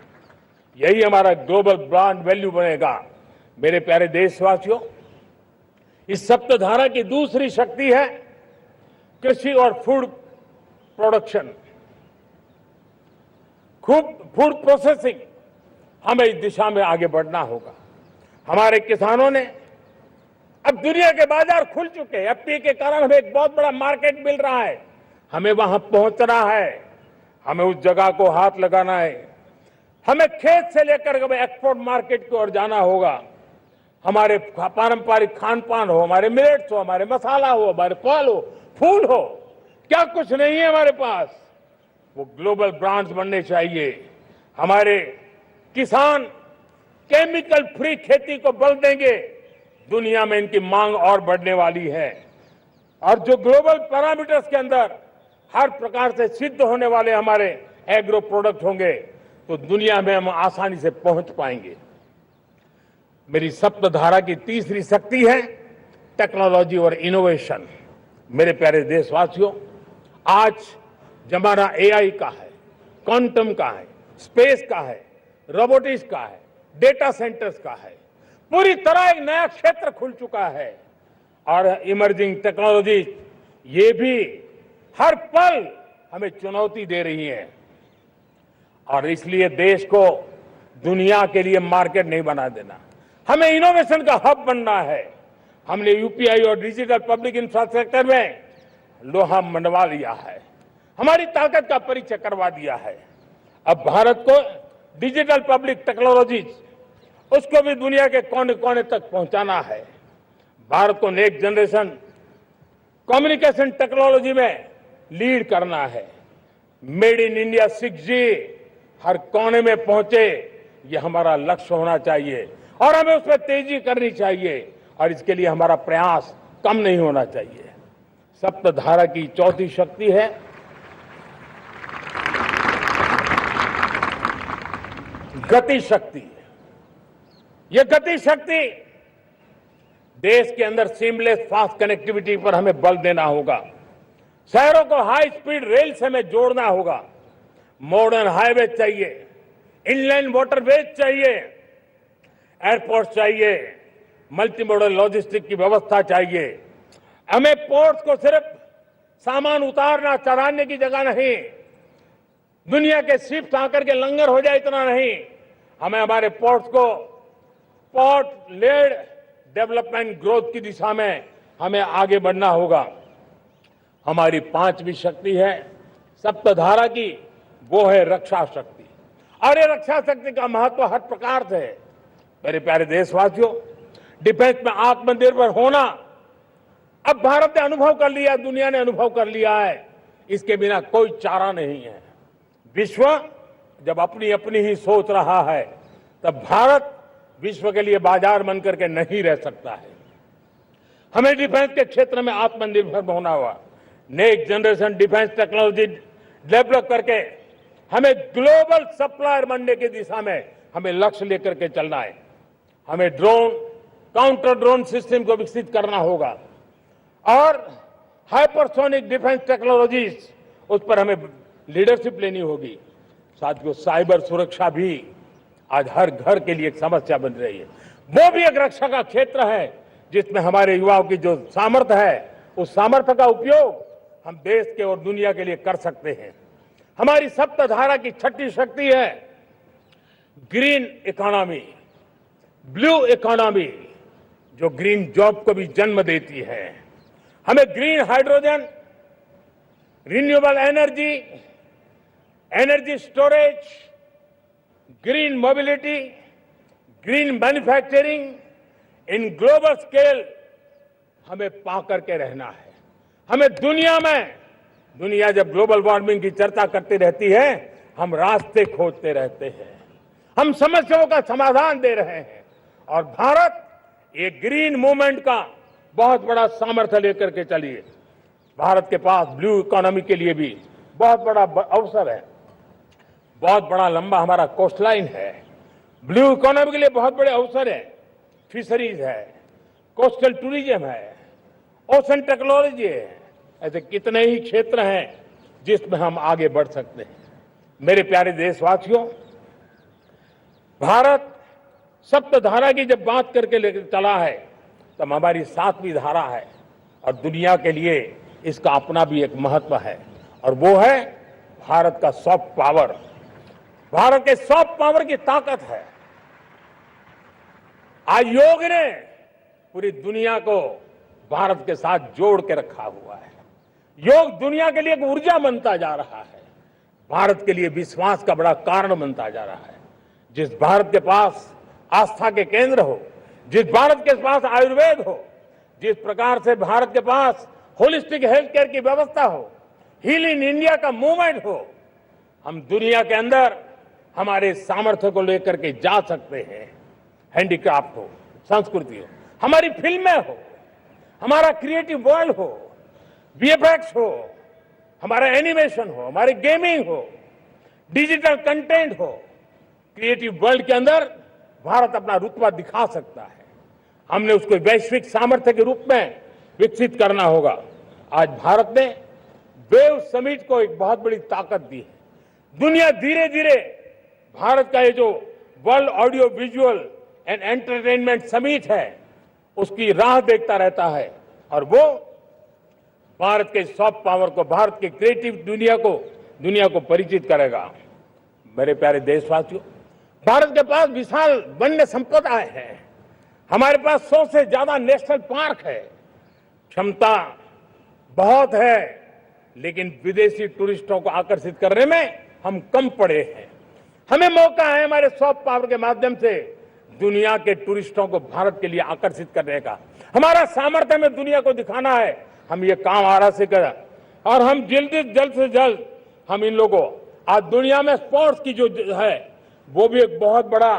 यही हमारा ग्लोबल ब्रांड वैल्यू बनेगा। मेरे प्यारे देशवासियों, इस सप्तधारा की दूसरी शक्ति है कृषि और फूड प्रोडक्शन, फूड प्रोसेसिंग। हमें इस दिशा में आगे बढ़ना होगा। हमारे किसानों ने, अब दुनिया के बाजार खुल चुके हैं, एफटीए के कारण हमें एक बहुत बड़ा मार्केट मिल रहा है। हमें वहां पहुंचना है, हमें उस जगह को हाथ लगाना है। हमें खेत से लेकर के एक्सपोर्ट मार्केट की ओर जाना होगा। हमारे पारंपरिक खान पान हो, हमारे मिलेट्स हो, हमारे मसाला हो, हमारे फल हो, फूल हो, क्या कुछ नहीं है हमारे पास, वो ग्लोबल ब्रांड्स बनने चाहिए। हमारे किसान केमिकल फ्री खेती को बल देंगे, दुनिया में इनकी मांग और बढ़ने वाली है। और जो ग्लोबल पैरामीटर्स के अंदर हर प्रकार से सिद्ध होने वाले हमारे एग्रो प्रोडक्ट होंगे, तो दुनिया में हम आसानी से पहुंच पाएंगे। मेरी सप्तधारा की तीसरी शक्ति है टेक्नोलॉजी और इनोवेशन। मेरे प्यारे देशवासियों, आज जमाना एआई का है, क्वांटम का है, स्पेस का है, रोबोटिक्स का है, डेटा सेंटर्स का है। पूरी तरह एक नया क्षेत्र खुल चुका है और इमर्जिंग टेक्नोलॉजी ये भी हर पल हमें चुनौती दे रही है और इसलिए देश को दुनिया के लिए मार्केट नहीं बना देना, हमें इनोवेशन का हब बनना है। हमने यूपीआई और डिजिटल पब्लिक इंफ्रास्ट्रक्चर में लोहा मनवा लिया है, हमारी ताकत का परिचय करवा दिया है। अब भारत को डिजिटल पब्लिक टेक्नोलॉजी उसको भी दुनिया के कोने कोने तक पहुंचाना है। भारत को नेक्स्ट जनरेशन कम्युनिकेशन टेक्नोलॉजी में लीड करना है। मेड इन इंडिया 6G हर कोने में पहुंचे, ये हमारा लक्ष्य होना चाहिए और हमें उसमें तेजी करनी चाहिए और इसके लिए हमारा प्रयास कम नहीं होना चाहिए। सप्तधारा की चौथी शक्ति है गति शक्ति। ये गति शक्ति देश के अंदर सीमलेस फास्ट कनेक्टिविटी पर हमें बल देना होगा। शहरों को हाई स्पीड रेल से हमें जोड़ना होगा। मॉडर्न हाईवे चाहिए, इनलैंड वाटरवेज चाहिए, एयरपोर्ट चाहिए, मल्टी मॉडल लॉजिस्टिक की व्यवस्था चाहिए। हमें पोर्ट्स को सिर्फ सामान उतारना चढ़ाने की जगह नहीं, दुनिया के शिप्स आकर के लंगर हो जाए इतना नहीं, हमें हमारे पोर्ट्स को पोर्ट लेड डेवलपमेंट ग्रोथ की दिशा में हमें आगे बढ़ना होगा। हमारी पांचवी शक्ति है सप्तधारा की, वो है रक्षा शक्ति और ये रक्षा शक्ति का महत्व हर प्रकार से है। मेरे प्यारे देशवासियों, डिफेंस में आत्मनिर्भर होना अब भारत ने अनुभव कर लिया, दुनिया ने अनुभव कर लिया है, इसके बिना कोई चारा नहीं है। विश्व जब अपनी अपनी ही सोच रहा है तब भारत विश्व के लिए बाजार बन करके नहीं रह सकता है। हमें डिफेंस के क्षेत्र में आत्मनिर्भर होना होगा। Next generation defence technology develop करके हमें ग्लोबल सप्लायर बनने की दिशा में हमें लक्ष्य लेकर के चलना है। हमें ड्रोन, काउंटर ड्रोन सिस्टम को विकसित करना होगा और हाइपरसोनिक डिफेंस टेक्नोलॉजीज उस पर हमें लीडरशिप लेनी होगी। साथियों, साइबर सुरक्षा भी आज हर घर के लिए एक समस्या बन रही है। वो भी एक रक्षा का क्षेत्र है जिसमें हमारे युवाओं की जो सामर्थ्य है, उस सामर्थ्य का उपयोग हम देश के और दुनिया के लिए कर सकते हैं। हमारी सप्तधारा की छठी शक्ति है ग्रीन इकोनॉमी, ब्लू इकोनॉमी, जो ग्रीन जॉब को भी जन्म देती है। हमें green hydrogen, renewable energy, energy storage, green mobility, green manufacturing in global scale हमें पा करके रहना है। हमें दुनिया जब ग्लोबल वार्मिंग की चर्चा करती रहती है, हम रास्ते खोजते रहते हैं, हम समस्याओं का समाधान दे रहे हैं और भारत ये ग्रीन मूवमेंट का बहुत बड़ा सामर्थ्य लेकर के चलिए। भारत के पास ब्लू इकोनॉमी के लिए भी बहुत बड़ा अवसर है। बहुत बड़ा लंबा हमारा कोस्ट लाइन है। ब्लू इकोनॉमी के लिए बहुत बड़े अवसर है। फिशरीज है, कोस्टल टूरिज्म है, ओशन टेक्नोलॉजी है। ऐसे कितने ही क्षेत्र हैं जिसमें हम आगे बढ़ सकते हैं। मेरे प्यारे देशवासियों, भारत सप्तधारा की जब बात करके लेकर चला है तब हमारी सातवीं धारा है और दुनिया के लिए इसका अपना भी एक महत्व है और वो है भारत का सॉफ्ट पावर। भारत के सॉफ्ट पावर की ताकत है। आज योग ने पूरी दुनिया को भारत के साथ जोड़ के रखा हुआ है। योग दुनिया के लिए एक ऊर्जा बनता जा रहा है, भारत के लिए विश्वास का बड़ा कारण बनता जा रहा है। जिस भारत के पास आस्था के केंद्र हो, जिस भारत के पास आयुर्वेद हो, जिस प्रकार से भारत के पास होलिस्टिक हेल्थ केयर की व्यवस्था हो, हील इन इंडिया का मूवमेंट हो, हम दुनिया के अंदर हमारे सामर्थ्य को लेकर के जा सकते हैं। हैंडीक्राफ्ट हो, संस्कृति हो, हमारी फिल्में हो, हमारा क्रिएटिव वर्ल्ड हो, वीएफएक्स हो, हमारा एनिमेशन हो, हमारी गेमिंग हो, डिजिटल कंटेंट हो, क्रिएटिव वर्ल्ड के अंदर भारत अपना रुतबा दिखा सकता है। हमने उसको वैश्विक सामर्थ्य के रूप में विकसित करना होगा। आज भारत ने वेव समिट को एक बहुत बड़ी ताकत दी है। दुनिया धीरे धीरे भारत का ये जो world audio visual and entertainment summit है, उसकी राह देखता रहता है और वो भारत के सॉफ्ट पावर को, भारत की क्रिएटिव दुनिया को परिचित करेगा। मेरे प्यारे देशवासियों, भारत के पास विशाल वन्य संपदा है, हमारे पास 100 से ज्यादा नेशनल पार्क है, क्षमता बहुत है, लेकिन विदेशी टूरिस्टों को आकर्षित करने में हम कम पड़े हैं। हमें मौका है हमारे सॉफ्ट पावर के माध्यम से दुनिया के टूरिस्टों को भारत के लिए आकर्षित करने का। हमारा सामर्थ्य हमें दुनिया को दिखाना है। हम ये काम आरा से करें और हम जल्द से जल्द हम इन लोगों, आज दुनिया में स्पोर्ट्स की जो है वो भी एक बहुत बड़ा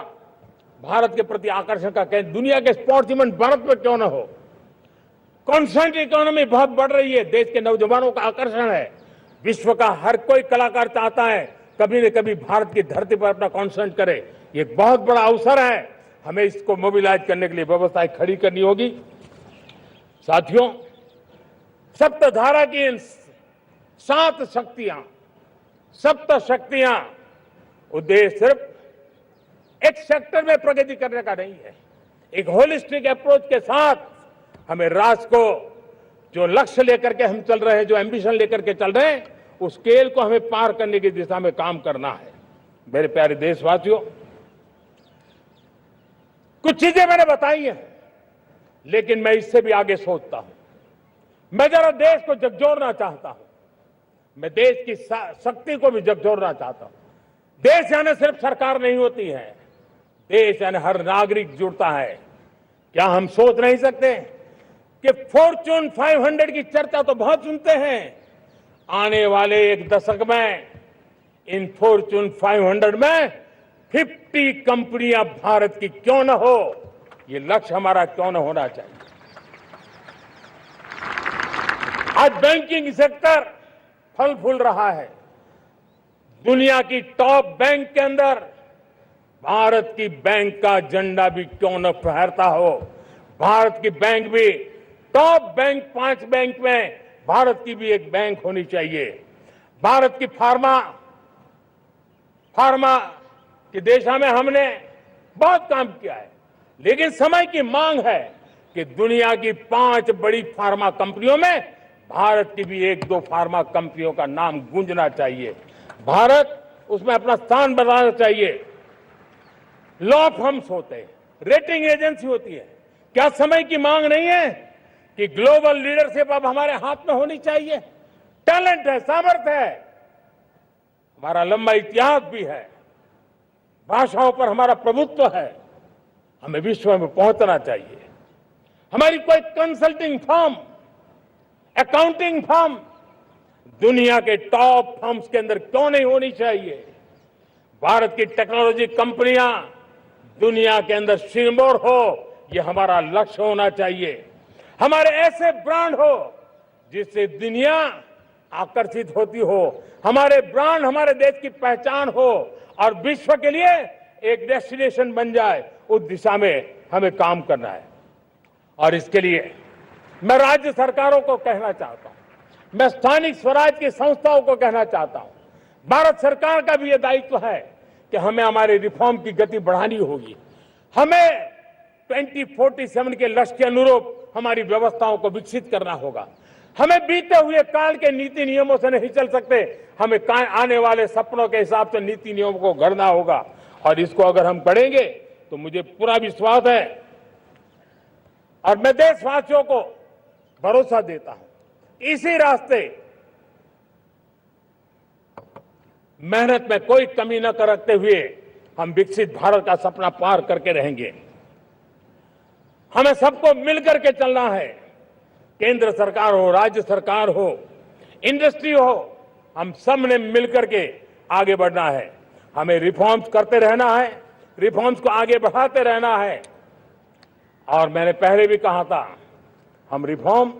भारत के प्रति आकर्षण का केंद्र। दुनिया के स्पोर्ट्स इवेंट भारत में क्यों ना हो। कॉन्स्टेंट इकोनॉमी बहुत बढ़ रही है, देश के नौजवानों का आकर्षण है। विश्व का हर कोई कलाकार चाहता है कभी न कभी भारत की धरती पर अपना कॉन्सर्ट करे। ये एक बहुत बड़ा अवसर है, हमें इसको मोबिलाइज करने के लिए व्यवस्थाएं खड़ी करनी होगी। साथियों, सप्तधारा की इन 7 शक्तियां उद्देश्य सिर्फ एक सेक्टर में प्रगति करने का नहीं है। एक होलिस्टिक अप्रोच के साथ हमें राष्ट्र को जो लक्ष्य लेकर के हम चल रहे हैं, जो एम्बिशन लेकर के चल रहे हैं, उस स्केल को हमें पार करने की दिशा में काम करना है। मेरे प्यारे देशवासियों, कुछ चीजें मैंने बताई हैं, लेकिन मैं इससे भी आगे सोचता हूं। मैं जरा देश को झकझोरना चाहता हूं, मैं देश की शक्ति को भी झकझोरना चाहता हूं। देश यानी सिर्फ सरकार नहीं होती है, देश यानी हर नागरिक जुड़ता है। क्या हम सोच नहीं सकते कि फॉर्च्यून 500 की चर्चा तो बहुत सुनते हैं, आने वाले एक दशक में इन फॉर्च्यून 500 में 50 कंपनियां भारत की क्यों न हो, ये लक्ष्य हमारा क्यों न होना चाहिए। आज बैंकिंग सेक्टर फल फूल रहा है। दुनिया की टॉप बैंक के अंदर भारत की बैंक का झंडा भी क्यों न फहरता हो। भारत की बैंक भी टॉप बैंक 5 बैंक में भारत की भी एक बैंक होनी चाहिए। भारत की फार्मा की दिशा में हमने बहुत काम किया है, लेकिन समय की मांग है कि दुनिया की 5 बड़ी फार्मा कंपनियों में भारत की भी 1-2 फार्मा कंपनियों का नाम गूंजना चाहिए। भारत उसमें अपना स्थान बनाना चाहिए। लॉ फर्म्स होते हैं, रेटिंग एजेंसी होती है। क्या समय की मांग नहीं है कि ग्लोबल लीडरशिप अब हमारे हाथ में होनी चाहिए? टैलेंट है, सामर्थ्य है, हमारा लंबा इतिहास भी है, भाषाओं पर हमारा प्रभुत्व है, हमें विश्व में पहुंचना चाहिए। हमारी कोई कंसल्टिंग फर्म, अकाउंटिंग फर्म दुनिया के टॉप फर्म्स के अंदर क्यों नहीं होनी चाहिए? भारत की टेक्नोलॉजी कंपनियां दुनिया के अंदर सिरमौर हो, यह हमारा लक्ष्य होना चाहिए। हमारे ऐसे ब्रांड हो जिससे दुनिया आकर्षित होती हो, हमारे ब्रांड हमारे देश की पहचान हो और विश्व के लिए एक डेस्टिनेशन बन जाए, उस दिशा में हमें काम करना है। और इसके लिए मैं राज्य सरकारों को कहना चाहता हूं, मैं स्थानिक स्वराज की संस्थाओं को कहना चाहता हूं, भारत सरकार का भी यह दायित्व है कि हमें हमारे रिफॉर्म की गति बढ़ानी होगी। हमें 2047 के लक्ष्य के अनुरूप हमारी व्यवस्थाओं को विकसित करना होगा। हमें बीते हुए काल के नीति नियमों से नहीं चल सकते, हमें आने वाले सपनों के हिसाब से नीति नियमों को गढ़ना होगा। और इसको अगर हम करेंगे तो मुझे पूरा विश्वास है और मैं देशवासियों को भरोसा देता हूं, इसी रास्ते मेहनत में कोई कमी न करते हुए हम विकसित भारत का सपना पार करके रहेंगे। हमें सबको मिलकर के चलना है, केंद्र सरकार हो, राज्य सरकार हो, इंडस्ट्री हो, हम सब ने मिलकर के आगे बढ़ना है। हमें रिफॉर्म्स करते रहना है, रिफॉर्म्स को आगे बढ़ाते रहना है। और मैंने पहले भी कहा था, हम रिफॉर्म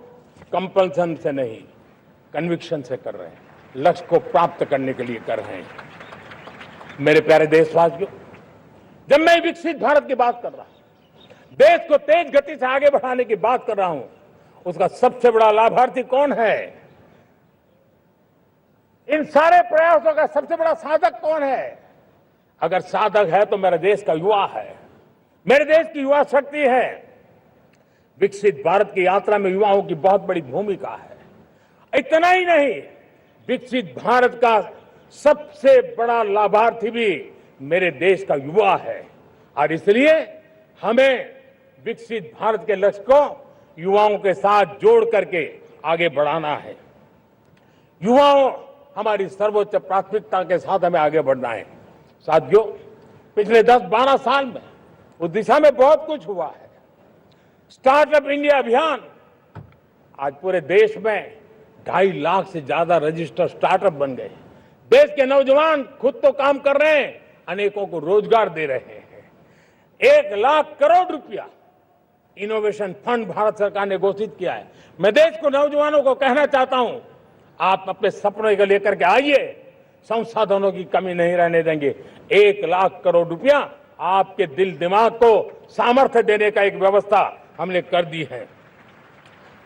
कंपल्सन से नहीं, कन्विक्शन से कर रहे हैं, लक्ष्य को प्राप्त करने के लिए कर रहे हैं। मेरे प्यारे देशवासियों, जब मैं विकसित भारत की बात कर रहा हूं, देश को तेज गति से आगे बढ़ाने की बात कर रहा हूं, उसका सबसे बड़ा लाभार्थी कौन है? इन सारे प्रयासों का सबसे बड़ा साधक कौन है? अगर साधक है तो मेरे देश का युवा है, मेरे देश की युवा शक्ति है। विकसित भारत की यात्रा में युवाओं की बहुत बड़ी भूमिका है। इतना ही नहीं, विकसित भारत का सबसे बड़ा लाभार्थी भी मेरे देश का युवा है और इसलिए हमें विकसित भारत के लक्ष्य को युवाओं के साथ जोड़ करके आगे बढ़ाना है। युवाओं हमारी सर्वोच्च प्राथमिकता के साथ हमें आगे बढ़ना है। साथियों, पिछले 10-12 साल में उस दिशा में बहुत कुछ हुआ है। स्टार्टअप इंडिया अभियान, आज पूरे देश में 2.5 लाख से ज्यादा रजिस्टर्ड स्टार्टअप बन गए। देश के नौजवान खुद तो काम कर रहे हैं, अनेकों को रोजगार दे रहे हैं। 1 लाख करोड़ रुपया इनोवेशन फंड भारत सरकार ने घोषित किया है। मैं देश को, नौजवानों को कहना चाहता हूं, आप अपने सपनों को लेकर के आइए, संसाधनों की कमी नहीं रहने देंगे। 1 लाख करोड़ रुपया आपके दिल दिमाग को सामर्थ्य देने का एक व्यवस्था हमने कर दी है।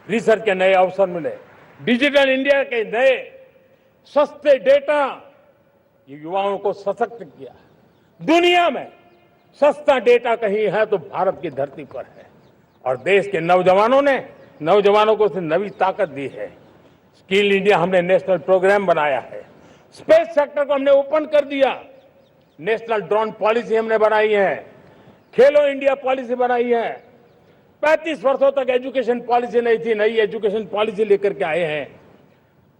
रिसर्च के नए अवसर मिले, डिजिटल इंडिया के नए सस्ते डेटा, ये युवाओं को सशक्त किया। दुनिया में सस्ता डेटा कहीं है तो भारत की धरती पर है और देश के नौजवानों को नई ताकत दी है। स्किल इंडिया हमने नेशनल प्रोग्राम बनाया है। स्पेस सेक्टर को हमने ओपन कर दिया। नेशनल ड्रोन पॉलिसी हमने बनाई है। खेलो इंडिया पॉलिसी बनाई है। 35 वर्षों तक एजुकेशन पॉलिसी नहीं थी, नई एजुकेशन पॉलिसी लेकर के आए हैं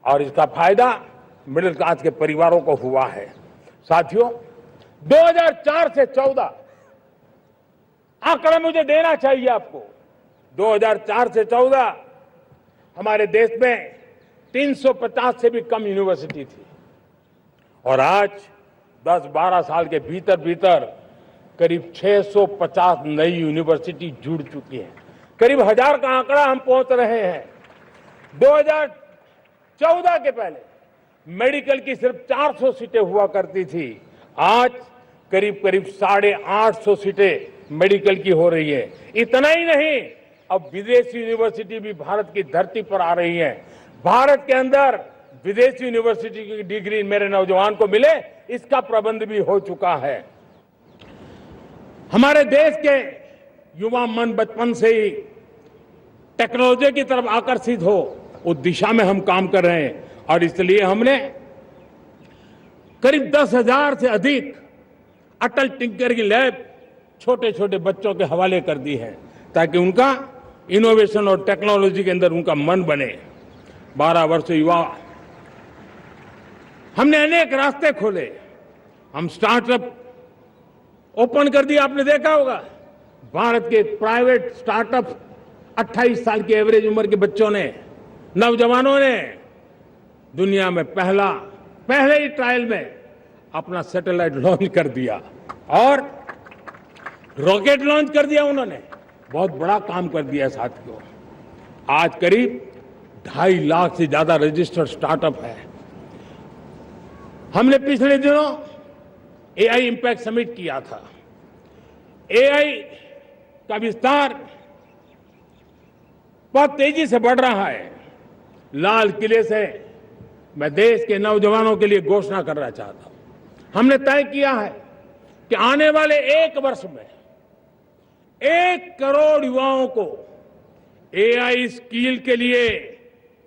और इसका फायदा मिडिल क्लास के परिवारों को हुआ है। साथियों, 2004 से 14 आंकड़ा मुझे देना चाहिए आपको। 2004 से 14 हमारे देश में 350 से भी कम यूनिवर्सिटी थी और आज 10-12 साल के भीतर भीतर करीब 650 नई यूनिवर्सिटी जुड़ चुकी है। करीब 1000 का आंकड़ा हम पहुंच रहे हैं। 2014 के पहले मेडिकल की सिर्फ 400 सीटें हुआ करती थी, आज करीब 850 सीटें मेडिकल की हो रही है। इतना ही नहीं, अब विदेशी यूनिवर्सिटी भी भारत की धरती पर आ रही है। भारत के अंदर विदेशी यूनिवर्सिटी की डिग्री मेरे नौजवान को मिले, इसका प्रबंध भी हो चुका है। हमारे देश के युवा मन बचपन से ही टेक्नोलॉजी की तरफ आकर्षित हो, उस दिशा में हम काम कर रहे हैं और इसलिए हमने करीब 10,000 से अधिक अटल टिंकरिंग लैब छोटे छोटे बच्चों के हवाले कर दी है ताकि उनका इनोवेशन और टेक्नोलॉजी के अंदर उनका मन बने। 12 वर्ष युवा, हमने अनेक रास्ते खोले। हम स्टार्टअप ओपन कर दिया। आपने देखा होगा भारत के प्राइवेट स्टार्टअप 28 साल की एवरेज उम्र के बच्चों ने, नौजवानों ने दुनिया में पहले ही ट्रायल में अपना सैटेलाइट लॉन्च कर दिया और रॉकेट लॉन्च कर दिया। उन्होंने बहुत बड़ा काम कर दिया साथियों। आज करीब 2.5 लाख से ज्यादा रजिस्टर्ड स्टार्टअप है। हमने पिछले दिनों एआई इंपैक्ट समिट किया था। एआई का विस्तार बहुत तेजी से बढ़ रहा है। लाल किले से मैं देश के नौजवानों के लिए घोषणा करना चाहता हूं। हमने तय किया है कि आने वाले 1 वर्ष में 1 करोड़ युवाओं को एआई स्किल के लिए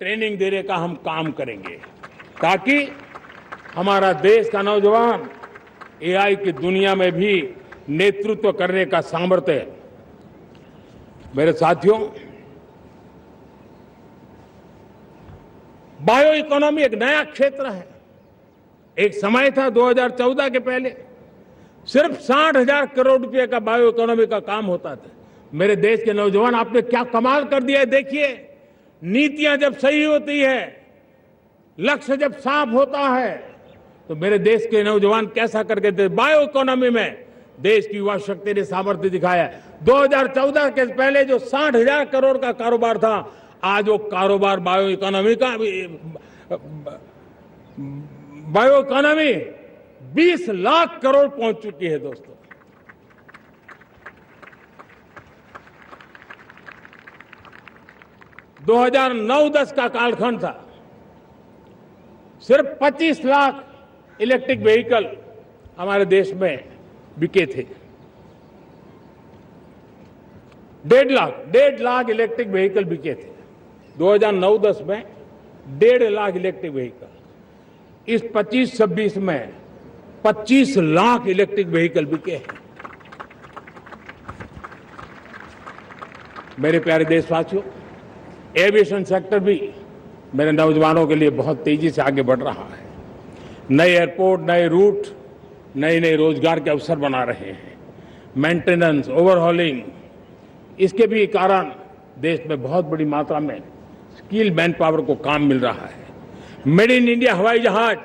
ट्रेनिंग देने का हम काम करेंगे ताकि हमारा देश का नौजवान एआई की दुनिया में भी नेतृत्व करने का सामर्थ्य। मेरे साथियों, बायो इकोनॉमी एक नया क्षेत्र है। एक समय था 2014 के पहले सिर्फ 60,000 करोड़ रुपए का बायो इकोनॉमी का काम होता था। मेरे देश के नौजवान, आपने क्या कमाल कर दिया है। देखिए, नीतियां जब सही होती है, लक्ष्य जब साफ होता है, तो मेरे देश के नौजवान कैसा करके दे। बायो इकोनॉमी में देश की युवा शक्ति ने सामर्थ्य दिखाया। 2014 के पहले जो 60,000 करोड़ का कारोबार था, आज वो कारोबार बायो इकोनॉमी 20 लाख करोड़ पहुंच चुकी है। दोस्तों, दो 2009-10 का कालखंड था, सिर्फ 25 लाख इलेक्ट्रिक व्हीकल हमारे देश में बिके थे। 1.5 लाख इलेक्ट्रिक व्हीकल बिके थे 2009-10 में। 1.5 लाख इलेक्ट्रिक व्हीकल। इस 25-26 में 25 लाख इलेक्ट्रिक व्हीकल बिके हैं। मेरे प्यारे देशवासियों, एविएशन सेक्टर भी मेरे नौजवानों के लिए बहुत तेजी से आगे बढ़ रहा है। नए एयरपोर्ट, नए रूट, नए नए रोजगार के अवसर बना रहे हैं। मेंटेनेंस, ओवरहॉलिंग, इसके भी कारण देश में बहुत बड़ी मात्रा में स्किल मैन पावर को काम मिल रहा है। मेड इन इंडिया हवाई जहाज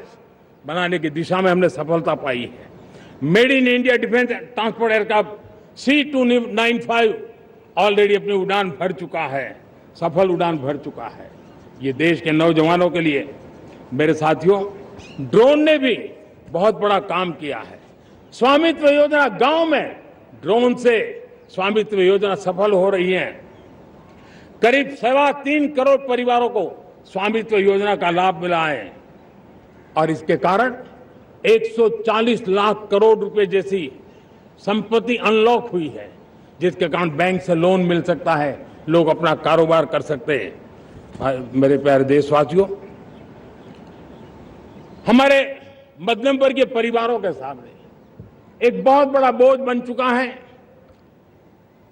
बनाने की दिशा में हमने सफलता पाई है। Made in India defence transport aircraft C295 already अपनी उड़ान भर चुका है, सफल उड़ान भर चुका है। ये देश के नौजवानों के लिए, मेरे साथियों, ड्रोन ने भी बहुत बड़ा काम किया है। स्वामित्व योजना, गांव में ड्रोन से स्वामित्व योजना सफल हो रही है। करीब 3.25 करोड़ परिवारों को स्वामित्व योजना का लाभ मिला है और इसके कारण 140 लाख करोड़ रुपए जैसी संपत्ति अनलॉक हुई है, जिसके कारण बैंक से लोन मिल सकता है, लोग अपना कारोबार कर सकते हैं। मेरे प्यारे देशवासियों, हमारे मध्यम वर्गीय परिवारों के सामने एक बहुत बड़ा बोझ बन चुका है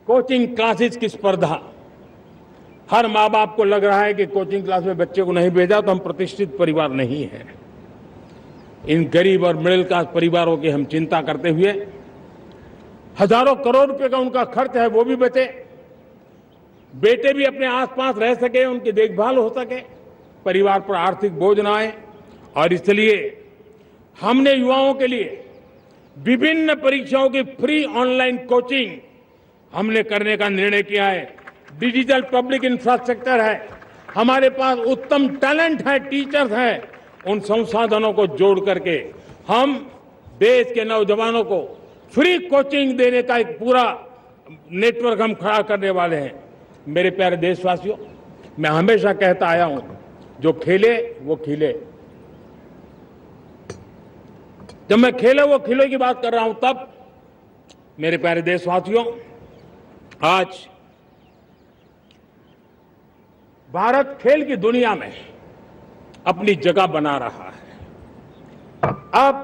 कोचिंग क्लासेस की स्पर्धा। हर माँ बाप को लग रहा है कि कोचिंग क्लास में बच्चे को नहीं भेजा तो हम प्रतिष्ठित परिवार नहीं है। इन गरीब और मिडिल क्लास परिवारों की हम चिंता करते हुए हजारों करोड़ रुपए का उनका खर्च है वो भी बचे, बेटे भी अपने आसपास रह सके, उनकी देखभाल हो सके, परिवार पर आर्थिक बोझ ना आए। और इसलिए हमने युवाओं के लिए विभिन्न परीक्षाओं की फ्री ऑनलाइन कोचिंग हमने करने का निर्णय किया है। डिजिटल पब्लिक इंफ्रास्ट्रक्चर है, हमारे पास उत्तम टैलेंट है, टीचर्स हैं, उन संसाधनों को जोड़ करके हम देश के नौजवानों को फ्री कोचिंग देने का एक पूरा नेटवर्क हम खड़ा करने वाले हैं। मेरे प्यारे देशवासियों, मैं हमेशा कहता आया हूं, जो खेले वो खिले। जब मैं खेले वो खिले की बात कर रहा हूं, तब मेरे प्यारे देशवासियों, आज भारत खेल की दुनिया में अपनी जगह बना रहा है। अब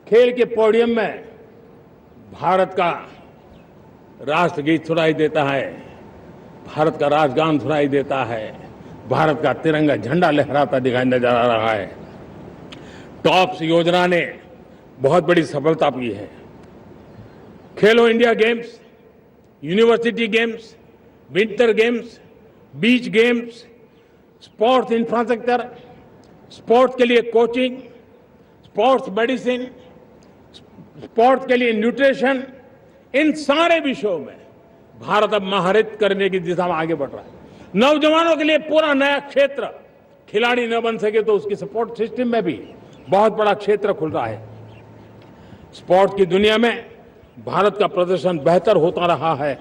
खेल के पोडियम में भारत का राष्ट्रगीत सुनाई देता है, भारत का राष्ट्रगान सुनाई देता है, भारत का तिरंगा झंडा लहराता दिखाई नजर आ रहा है। टॉप्स योजना ने बहुत बड़ी सफलता पाई है। खेलो India games, university games, winter games, beach games, sports infrastructure, sports के लिए कोचिंग, स्पोर्ट्स मेडिसिन, स्पोर्ट्स के लिए न्यूट्रिशन, इन सारे विषयों में भारत अब महारत करने की दिशा में आगे बढ़ रहा है। नौजवानों के लिए पूरा नया क्षेत्र, खिलाड़ी न बन सके तो उसकी सपोर्ट सिस्टम में भी बहुत बड़ा क्षेत्र खुल रहा है। स्पोर्ट्स की दुनिया में भारत का प्रदर्शन बेहतर होता रहा है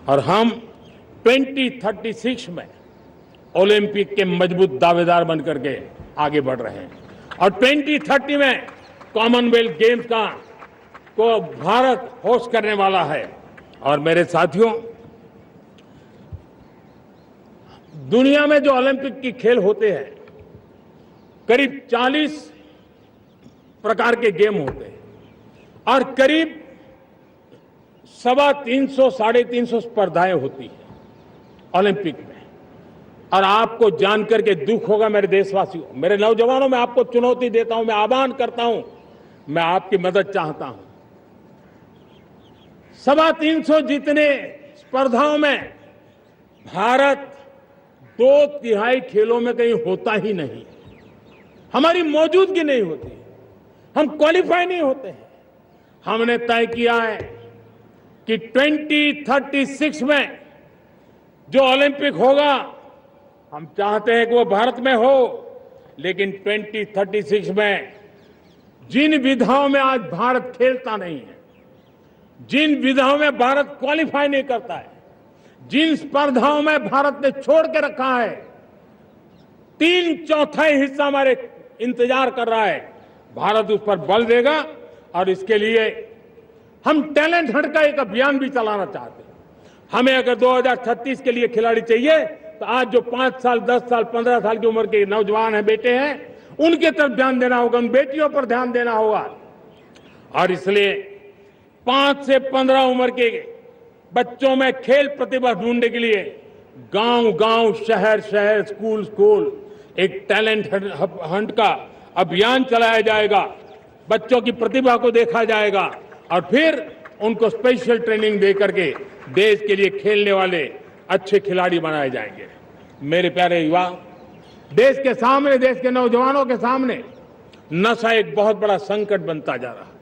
और हम 2036 में ओलंपिक के मजबूत दावेदार बनकर के आगे बढ़ रहे हैं और 2030 में कॉमनवेल्थ गेम्स को भारत होस्ट करने वाला है। और मेरे साथियों, दुनिया में जो ओलंपिक की खेल होते हैं, करीब 40 प्रकार के गेम होते हैं और करीब 350-350 स्पर्धाएं होती हैं ओलंपिक में। और आपको जानकर के दुख होगा मेरे देशवासियों, मेरे नौजवानों, मैं आपको चुनौती देता हूं, मैं आह्वान करता हूं, मैं आपकी मदद चाहता हूं। 350 जितने स्पर्धाओं में भारत 2/3 खेलों में कहीं होता ही नहीं, हमारी मौजूदगी नहीं होती, हम क्वालिफाई नहीं होते हैं। हमने तय किया है कि 2036 में जो ओलंपिक होगा, हम चाहते हैं कि वो भारत में हो, लेकिन 2036 में जिन विधाओं में आज भारत खेलता नहीं है, जिन विधाओं में भारत क्वालिफाई नहीं करता है, जिन स्पर्धाओं में भारत ने छोड़ के रखा है, 3/4 हिस्सा हमारे इंतजार कर रहा है। भारत उस पर बल देगा और इसके लिए हम टैलेंट हंट का एक अभियान भी चलाना चाहते हैं। हमें अगर 2036 के लिए खिलाड़ी चाहिए तो आज जो 5 साल, 10 साल, 15 साल की उम्र के नौजवान हैं, बेटे हैं, उनके तरफ ध्यान देना होगा, उन बेटियों पर ध्यान देना होगा। और इसलिए 5 से 15 उम्र के बच्चों में खेल प्रतिभा ढूंढने के लिए गांव-गांव, शहर-शहर, स्कूल-स्कूल एक टैलेंट हंट का अभियान चलाया जाएगा। बच्चों की प्रतिभा को देखा जाएगा और फिर उनको स्पेशल ट्रेनिंग दे करके देश के लिए खेलने वाले अच्छे खिलाड़ी बनाए जाएंगे। मेरे प्यारे युवा, देश के सामने, देश के नौजवानों के सामने नशा एक बहुत बड़ा संकट बनता जा रहा है।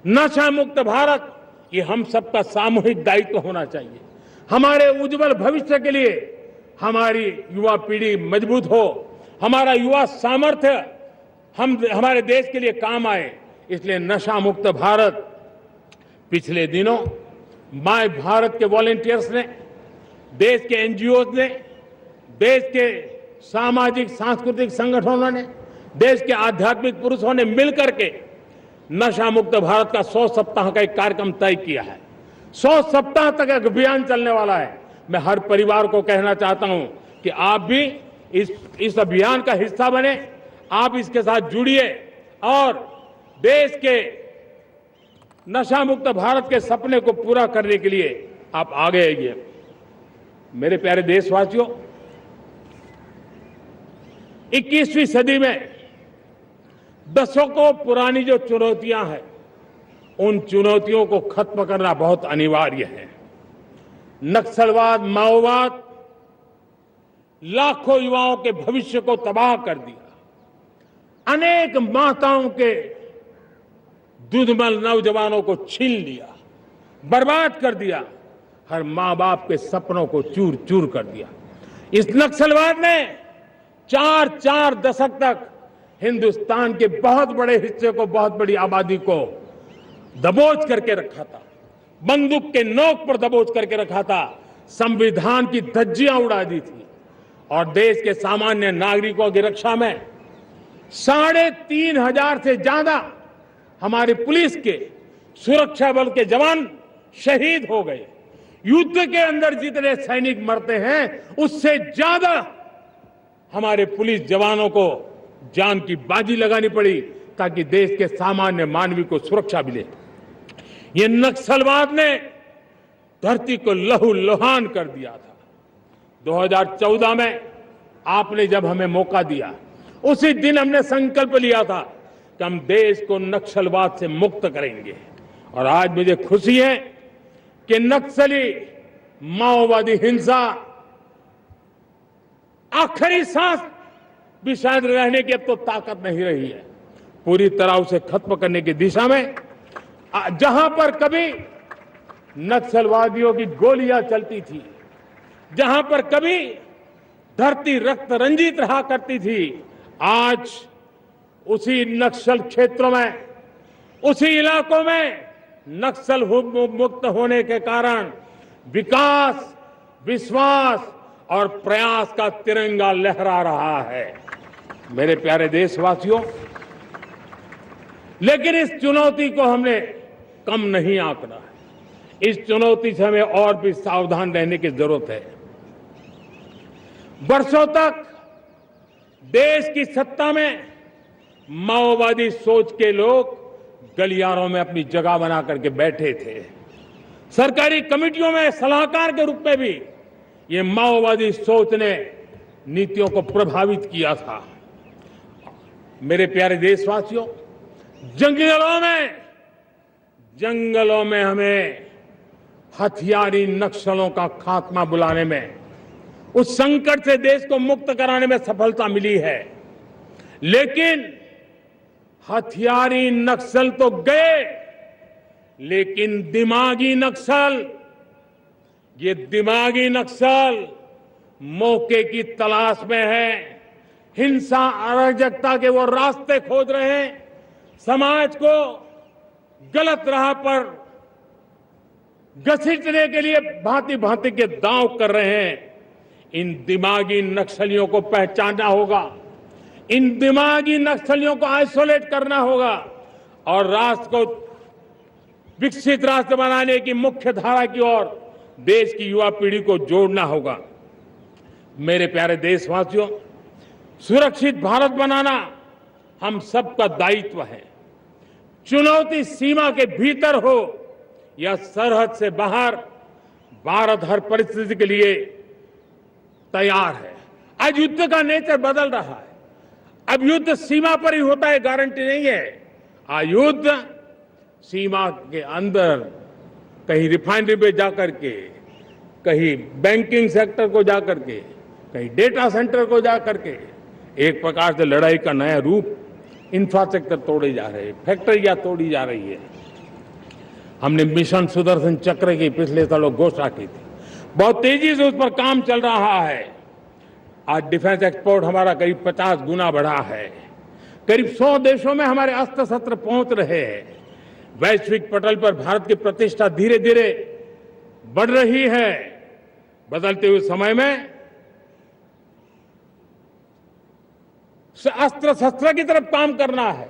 नशा मुक्त भारत, ये हम सबका सामूहिक दायित्व होना चाहिए। हमारे उज्जवल भविष्य के लिए हमारी युवा पीढ़ी मजबूत हो, हमारा युवा सामर्थ्य हमारे देश के लिए काम आए, इसलिए नशा मुक्त भारत। पिछले दिनों माय भारत के वॉलंटियर्स ने, देश के एनजीओ ने, देश के सामाजिक सांस्कृतिक संगठनों ने, देश के आध्यात्मिक पुरुषों ने मिलकर के नशा मुक्त भारत का 100 सप्ताह का एक कार्यक्रम तय किया है। 100 सप्ताह तक एक अभियान चलने वाला है। मैं हर परिवार को कहना चाहता हूं कि आप भी इस अभियान का हिस्सा बने, आप इसके साथ जुड़िए और देश के नशा मुक्त भारत के सपने को पूरा करने के लिए आप आगे आइए। मेरे प्यारे देशवासियों, 21वीं सदी में दशकों पुरानी जो चुनौतियां हैं, उन चुनौतियों को खत्म करना बहुत अनिवार्य है। नक्सलवाद, माओवाद लाखों युवाओं के भविष्य को तबाह कर दिया, अनेक माताओं के दुधमल नौजवानों को छीन लिया, बर्बाद कर दिया, हर मां बाप के सपनों को चूर चूर कर दिया। इस नक्सलवाद ने 4 दशक तक हिंदुस्तान के बहुत बड़े हिस्से को, बहुत बड़ी आबादी को दबोच करके रखा था, बंदूक के नोक पर दबोच करके रखा था, संविधान की धज्जियां उड़ा दी थी और देश के सामान्य नागरिकों की रक्षा में 3,500 से ज्यादा हमारी पुलिस के, सुरक्षा बल के जवान शहीद हो गए। युद्ध के अंदर जितने सैनिक मरते हैं, उससे ज्यादा हमारे पुलिस जवानों को जान की बाजी लगानी पड़ी ताकि देश के सामान्य मानवी को सुरक्षा मिले। ये नक्सलवाद ने धरती को लहूलुहान कर दिया था। 2014 में आपने जब हमें मौका दिया, उसी दिन हमने संकल्प लिया था कि हम देश को नक्सलवाद से मुक्त करेंगे। और आज मुझे खुशी है कि नक्सली माओवादी हिंसा आखिरी सांस भी शायद रहने की अब तो ताकत नहीं रही है। पूरी तरह उसे खत्म करने की दिशा में जहां पर कभी नक्सलवादियों की गोलियां चलती थी, जहां पर कभी धरती रक्त रंजित रहा करती थी, आज उसी नक्सल क्षेत्रों में, उसी इलाकों में नक्सल मुक्त होने के कारण विकास, विश्वास और प्रयास का तिरंगा लहरा रहा है। मेरे प्यारे देशवासियों, लेकिन इस चुनौती को हमने कम नहीं आंकना है। इस चुनौती से हमें और भी सावधान रहने की जरूरत है। वर्षों तक देश की सत्ता में माओवादी सोच के लोग गलियारों में अपनी जगह बना करके बैठे थे। सरकारी कमेटियों में सलाहकार के रूप में भी ये माओवादी सोच ने नीतियों को प्रभावित किया था। मेरे प्यारे देशवासियों, जंगलों में हमें हथियारी नक्सलों का खात्मा बुलाने में, उस संकट से देश को मुक्त कराने में सफलता मिली है। लेकिन हथियारी नक्सल तो गए, लेकिन दिमागी नक्सल, ये दिमागी नक्सल मौके की तलाश में है, हिंसा अराजकता के वो रास्ते खोज रहे हैं, समाज को गलत राह पर घसीटने के लिए भांति भांति के दांव कर रहे हैं। इन दिमागी नक्सलियों को पहचानना होगा, इन दिमागी नक्सलियों को आइसोलेट करना होगा और राष्ट्र को विकसित राष्ट्र बनाने की मुख्य धारा की ओर देश की युवा पीढ़ी को जोड़ना होगा। मेरे प्यारे देशवासियों, सुरक्षित भारत बनाना हम सबका दायित्व है। चुनौती सीमा के भीतर हो या सरहद से बाहर, भारत हर परिस्थिति के लिए तैयार है। आज युद्ध का नेचर बदल रहा है। अब युद्ध सीमा पर ही होता है, गारंटी नहीं है। आज युद्ध सीमा के अंदर, कहीं रिफाइनरी पे जाकर के, कहीं बैंकिंग सेक्टर को जाकर के, कहीं डेटा सेंटर को जाकर के, एक प्रकार से लड़ाई का नया रूप, इंफ्रास्ट्रक्चर तोड़े जा रहे हैं, फैक्ट्रियां तोड़ी जा रही है। हमने मिशन सुदर्शन चक्र की पिछले सालों घोषणा की थी, बहुत तेजी से उस पर काम चल रहा है। आज डिफेंस एक्सपोर्ट हमारा करीब 50 गुना बढ़ा है। करीब 100 देशों में हमारे अस्त्र शस्त्र पहुंच रहे हैं। वैश्विक पटल पर भारत की प्रतिष्ठा धीरे धीरे बढ़ रही है। बदलते हुए समय में अस्त्र शस्त्र की तरफ काम करना है,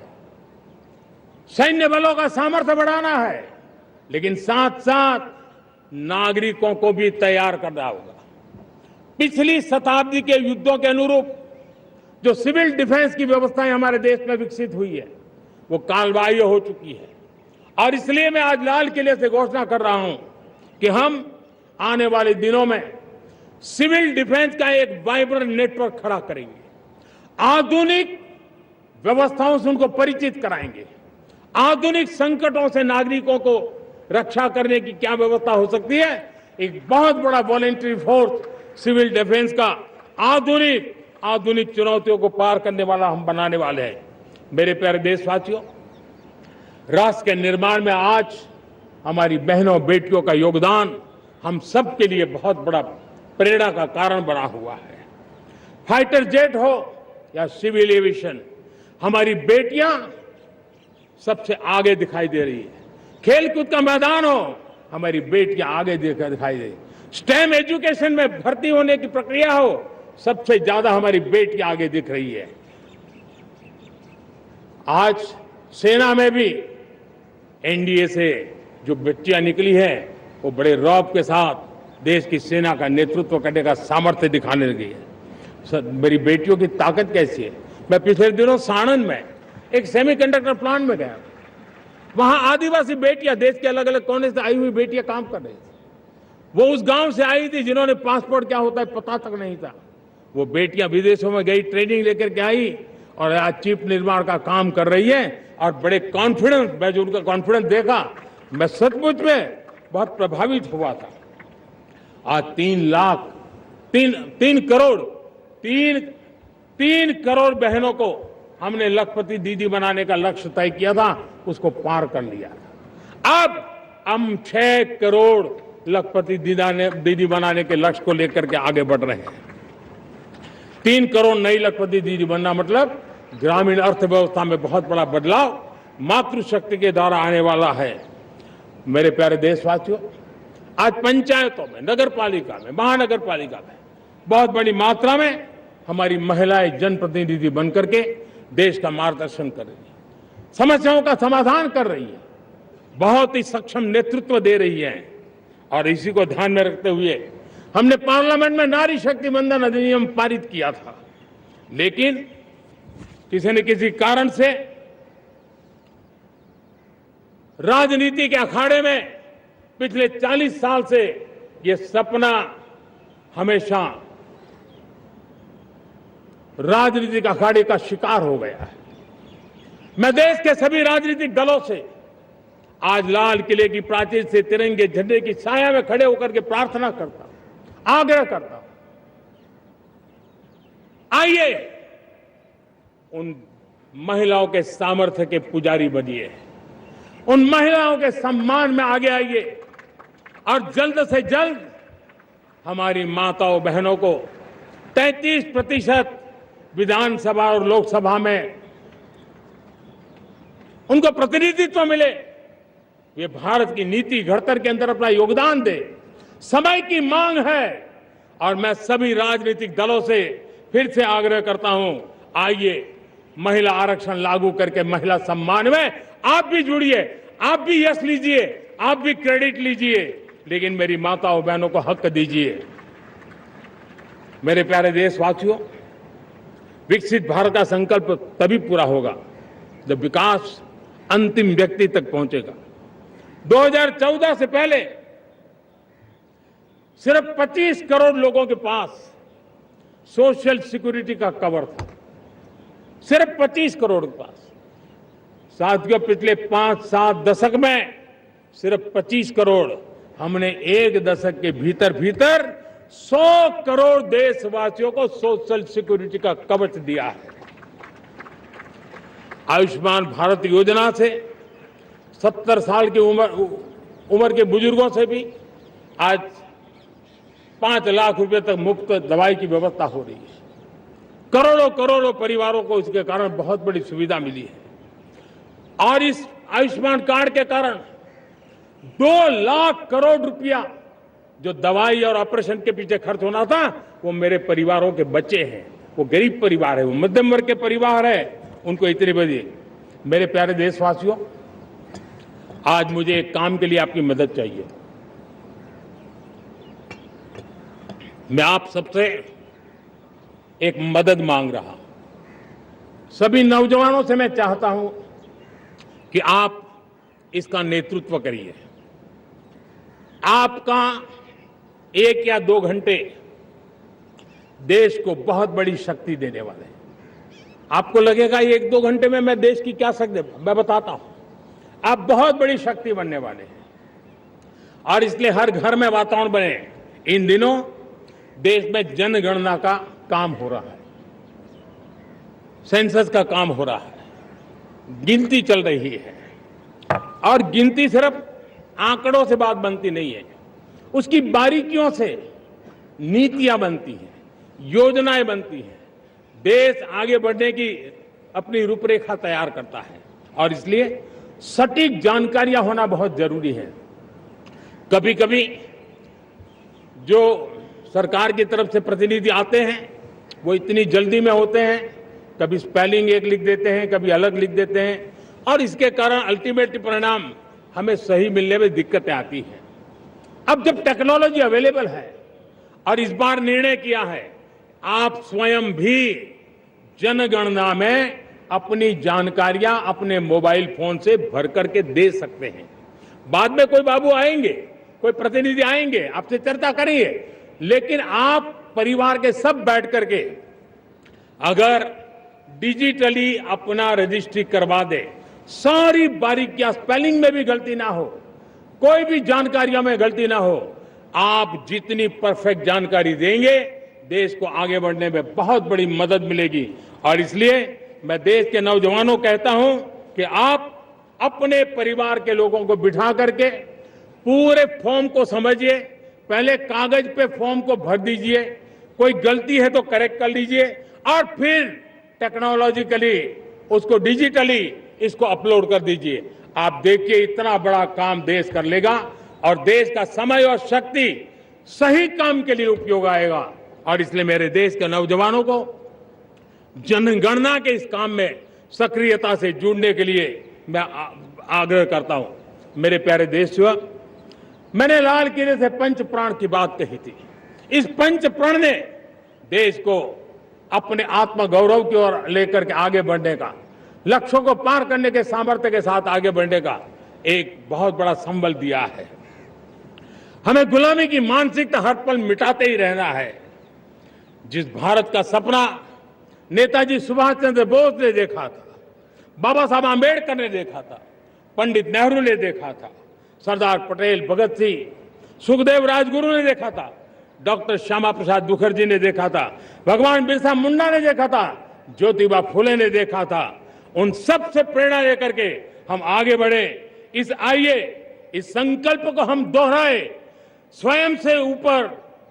सैन्य बलों का सामर्थ्य बढ़ाना है, लेकिन साथ साथ नागरिकों को भी तैयार करना होगा। पिछली शताब्दी के युद्धों के अनुरूप जो सिविल डिफेंस की व्यवस्थाएं हमारे देश में विकसित हुई है, वो कालबाह्य हो चुकी है। और इसलिए मैं आज लाल किले से घोषणा कर रहा हूं कि हम आने वाले दिनों में सिविल डिफेंस का एक वाइब्रेंट नेटवर्क खड़ा करेंगे। आधुनिक व्यवस्थाओं से उनको परिचित कराएंगे। आधुनिक संकटों से नागरिकों को रक्षा करने की क्या व्यवस्था हो सकती है, एक बहुत बड़ा वॉलेंटरी फोर्स सिविल डिफेंस का आधुनिक चुनौतियों को पार करने वाला हम बनाने वाले हैं। मेरे प्यारे देशवासियों, राष्ट्र के निर्माण में आज हमारी बहनों बेटियों का योगदान हम सबके लिए बहुत बड़ा प्रेरणा का कारण बना हुआ है। फाइटर जेट हो या सिविल एविएशन, हमारी बेटियां सबसे आगे दिखाई दे रही है। खेलकूद का मैदान हो, हमारी बेटियां आगे दिखाई दे रही है। स्टेम एजुकेशन में भर्ती होने की प्रक्रिया हो, सबसे ज्यादा हमारी बेटियां आगे दिख रही है। आज सेना में भी एनडीए से जो बेटियां निकली है, वो बड़े रौब के साथ देश की सेना का नेतृत्व करने का सामर्थ्य दिखाने लगी है। मेरी बेटियों की ताकत कैसी है। मैं पिछले दिनों साणंद में एक सेमीकंडक्टर प्लांट में गया, वहां आदिवासी बेटियां, देश के अलग अलग कोने से आई हुई बेटियां काम कर रही थी। वो उस गांव से आई थी जिन्होंने पासपोर्ट क्या होता है पता तक नहीं था। वो बेटियां विदेशों में गई, ट्रेनिंग लेकर के आई और आज चिप निर्माण का काम कर रही है और बड़े कॉन्फिडेंस, मैं जो उनका कॉन्फिडेंस देखा, मैं सचमुच में बहुत प्रभावित हुआ था। आज 3 करोड़ बहनों को हमने लखपति दीदी बनाने का लक्ष्य तय किया था, उसको पार कर लिया। अब हम 6 करोड़ लखपति दीदी बनाने के लक्ष्य को लेकर के आगे बढ़ रहे हैं। 3 करोड़ नई लखपति दीदी बनना मतलब ग्रामीण अर्थव्यवस्था में बहुत बड़ा बदलाव मातृशक्ति के द्वारा आने वाला है। मेरे प्यारे देशवासियों, आज पंचायतों में, नगर पालिका में, महानगर पालिका में बहुत बड़ी मात्रा में हमारी महिलाएं जनप्रतिनिधि बनकर के देश का मार्गदर्शन कर रही है, समस्याओं का समाधान कर रही है, बहुत ही सक्षम नेतृत्व दे रही है। और इसी को ध्यान में रखते हुए हमने पार्लियामेंट में नारी शक्ति वंदन अधिनियम पारित किया था, लेकिन किसी न किसी कारण से राजनीति के अखाड़े में पिछले 40 साल से ये सपना हमेशा राजनीतिक अखाड़े का शिकार हो गया है। मैं देश के सभी राजनीतिक दलों से आज लाल किले की प्राचीर से तिरंगे झंडे की छाया में खड़े होकर के प्रार्थना करता हूं, आग्रह करता हूं, आइए उन महिलाओं के सामर्थ्य के पुजारी बनिए, उन महिलाओं के सम्मान में आगे आइए और जल्द से जल्द हमारी माताओं बहनों को 33% विधानसभा और लोकसभा में उनको प्रतिनिधित्व मिले। ये भारत की नीति घड़तर के अंदर अपना योगदान दे, समय की मांग है। और मैं सभी राजनीतिक दलों से फिर से आग्रह करता हूं, आइए महिला आरक्षण लागू करके महिला सम्मान में आप भी जुड़िए, आप भी यश लीजिए, आप भी क्रेडिट लीजिए। लेकिन मेरी माताओं बहनों को हक दीजिए। मेरे प्यारे देशवासियों, विकसित भारत का संकल्प तभी पूरा होगा जब विकास अंतिम व्यक्ति तक पहुंचेगा। 2014 से पहले सिर्फ 25 करोड़ लोगों के पास सोशल सिक्योरिटी का कवर था, सिर्फ 25 करोड़ के पास। साथियों, पिछले 5-7 दशक में सिर्फ 25 करोड़, हमने एक दशक के भीतर भीतर 100 करोड़ देशवासियों को सोशल सिक्योरिटी का कवच दिया है। आयुष्मान भारत योजना से 70 साल की उम्र के बुजुर्गों से भी आज 5 लाख रुपए तक मुफ्त दवाई की व्यवस्था हो रही है। करोड़ों करोड़ों परिवारों को इसके कारण बहुत बड़ी सुविधा मिली है। और इस आयुष्मान कार्ड के कारण 2 लाख करोड़ रुपया जो दवाई और ऑपरेशन के पीछे खर्च होना था, वो मेरे परिवारों के बच्चे हैं। वो गरीब परिवार है, वो मध्यम वर्ग के परिवार है, उनको इतने बजे। मेरे प्यारे देशवासियों, आज मुझे एक काम के लिए आपकी मदद चाहिए। मैं आप सबसे एक मदद मांग रहा हूं। सभी नौजवानों से मैं चाहता हूं कि आप इसका नेतृत्व करिए। आपका 1 या 2 घंटे देश को बहुत बड़ी शक्ति देने वाले हैं। आपको लगेगा 1-2 घंटे में मैं देश की क्या शक्ति, मैं बताता हूं, आप बहुत बड़ी शक्ति बनने वाले हैं। और इसलिए हर घर में वातावरण बने। इन दिनों देश में जनगणना का काम हो रहा है, सेंसस का काम हो रहा है, गिनती चल रही है। और गिनती सिर्फ आंकड़ों से बात बनती नहीं है, उसकी बारीकियों से नीतियां बनती हैं, योजनाएं बनती हैं। देश आगे बढ़ने की अपनी रूपरेखा तैयार करता है और इसलिए सटीक जानकारियां होना बहुत जरूरी है। कभी कभी जो सरकार की तरफ से प्रतिनिधि आते हैं वो इतनी जल्दी में होते हैं, कभी स्पेलिंग एक लिख देते हैं, कभी अलग लिख देते हैं, और इसके कारण अल्टीमेट परिणाम हमें सही मिलने में दिक्कतें आती हैं। अब जब टेक्नोलॉजी अवेलेबल है और इस बार निर्णय किया है, आप स्वयं भी जनगणना में अपनी जानकारियां अपने मोबाइल फोन से भर करके दे सकते हैं। बाद में कोई बाबू आएंगे, कोई प्रतिनिधि आएंगे, आपसे चर्चा करेंगे, लेकिन आप परिवार के सब बैठ करके अगर डिजिटली अपना रजिस्ट्री करवा दे, सारी बारीकियां, स्पेलिंग में भी गलती ना हो, कोई भी जानकारियों में गलती ना हो, आप जितनी परफेक्ट जानकारी देंगे देश को आगे बढ़ने में बहुत बड़ी मदद मिलेगी। और इसलिए मैं देश के नौजवानों को कहता हूं कि आप अपने परिवार के लोगों को बिठा करके पूरे फॉर्म को समझिए। पहले कागज पे फॉर्म को भर दीजिए, कोई गलती है तो करेक्ट कर लीजिए, और फिर टेक्नोलॉजिकली उसको डिजिटली इसको अपलोड कर दीजिए। आप देखिए इतना बड़ा काम देश कर लेगा और देश का समय और शक्ति सही काम के लिए उपयोग आएगा। और इसलिए मेरे देश के नौजवानों को जनगणना के इस काम में सक्रियता से जुड़ने के लिए मैं आग्रह करता हूं। मेरे प्यारे देशवासियों, मैंने लाल किले से पंच प्राण की बात कही थी। इस पंच प्राण ने देश को अपने आत्मगौरव की ओर लेकर के आगे बढ़ने का, लक्ष्यों को पार करने के सामर्थ्य के साथ आगे बढ़ने का एक बहुत बड़ा संबल दिया है। हमें गुलामी की मानसिकता हर पल मिटाते ही रहना है। जिस भारत का सपना नेताजी सुभाष चंद्र बोस ने देखा था, बाबा साहब आंबेडकर ने देखा था, पंडित नेहरू ने देखा था, सरदार पटेल, भगत सिंह, सुखदेव राजगुरु ने देखा था, डॉक्टर श्यामा प्रसाद मुखर्जी ने देखा था, भगवान बिरसा मुंडा ने देखा था, ज्योतिबा फुले ने देखा था, उन सब से प्रेरणा लेकर के हम आगे बढ़े। आइए इस संकल्प को हम दोहराए, स्वयं से ऊपर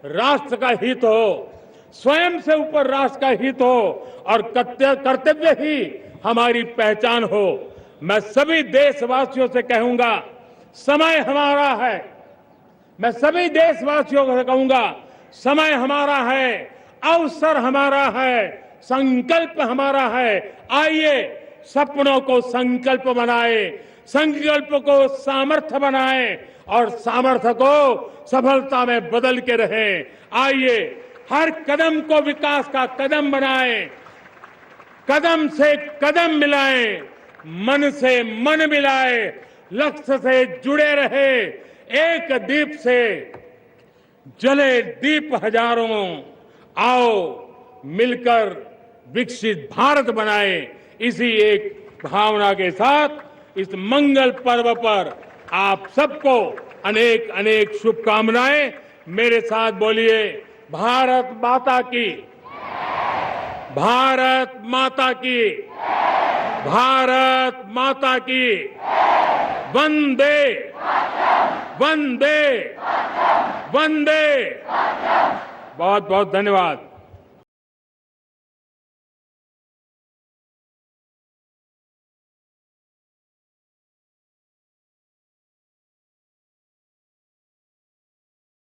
राष्ट्र का हित हो, स्वयं से ऊपर राष्ट्र का हित हो और कर्तव्य ही हमारी पहचान हो। मैं सभी देशवासियों से कहूंगा, समय हमारा है। मैं सभी देशवासियों से कहूंगा, समय हमारा है, अवसर हमारा है, संकल्प हमारा है। आइए सपनों को संकल्प बनाए, संकल्प को सामर्थ्य बनाएं और सामर्थ्य को सफलता में बदल के रहें। आइए हर कदम को विकास का कदम बनाएं, कदम से कदम मिलाएं, मन से मन मिलाएं, लक्ष्य से जुड़े रहे। एक दीप से जले दीप हजारों, आओ मिलकर विकसित भारत बनाएं। इसी एक भावना के साथ इस मंगल पर्व पर आप सबको अनेक अनेक शुभकामनाएं। मेरे साथ बोलिए, भारत माता की, भारत माता की, भारत माता की, वंदे वंदे वंदे। बहुत बहुत धन्यवाद।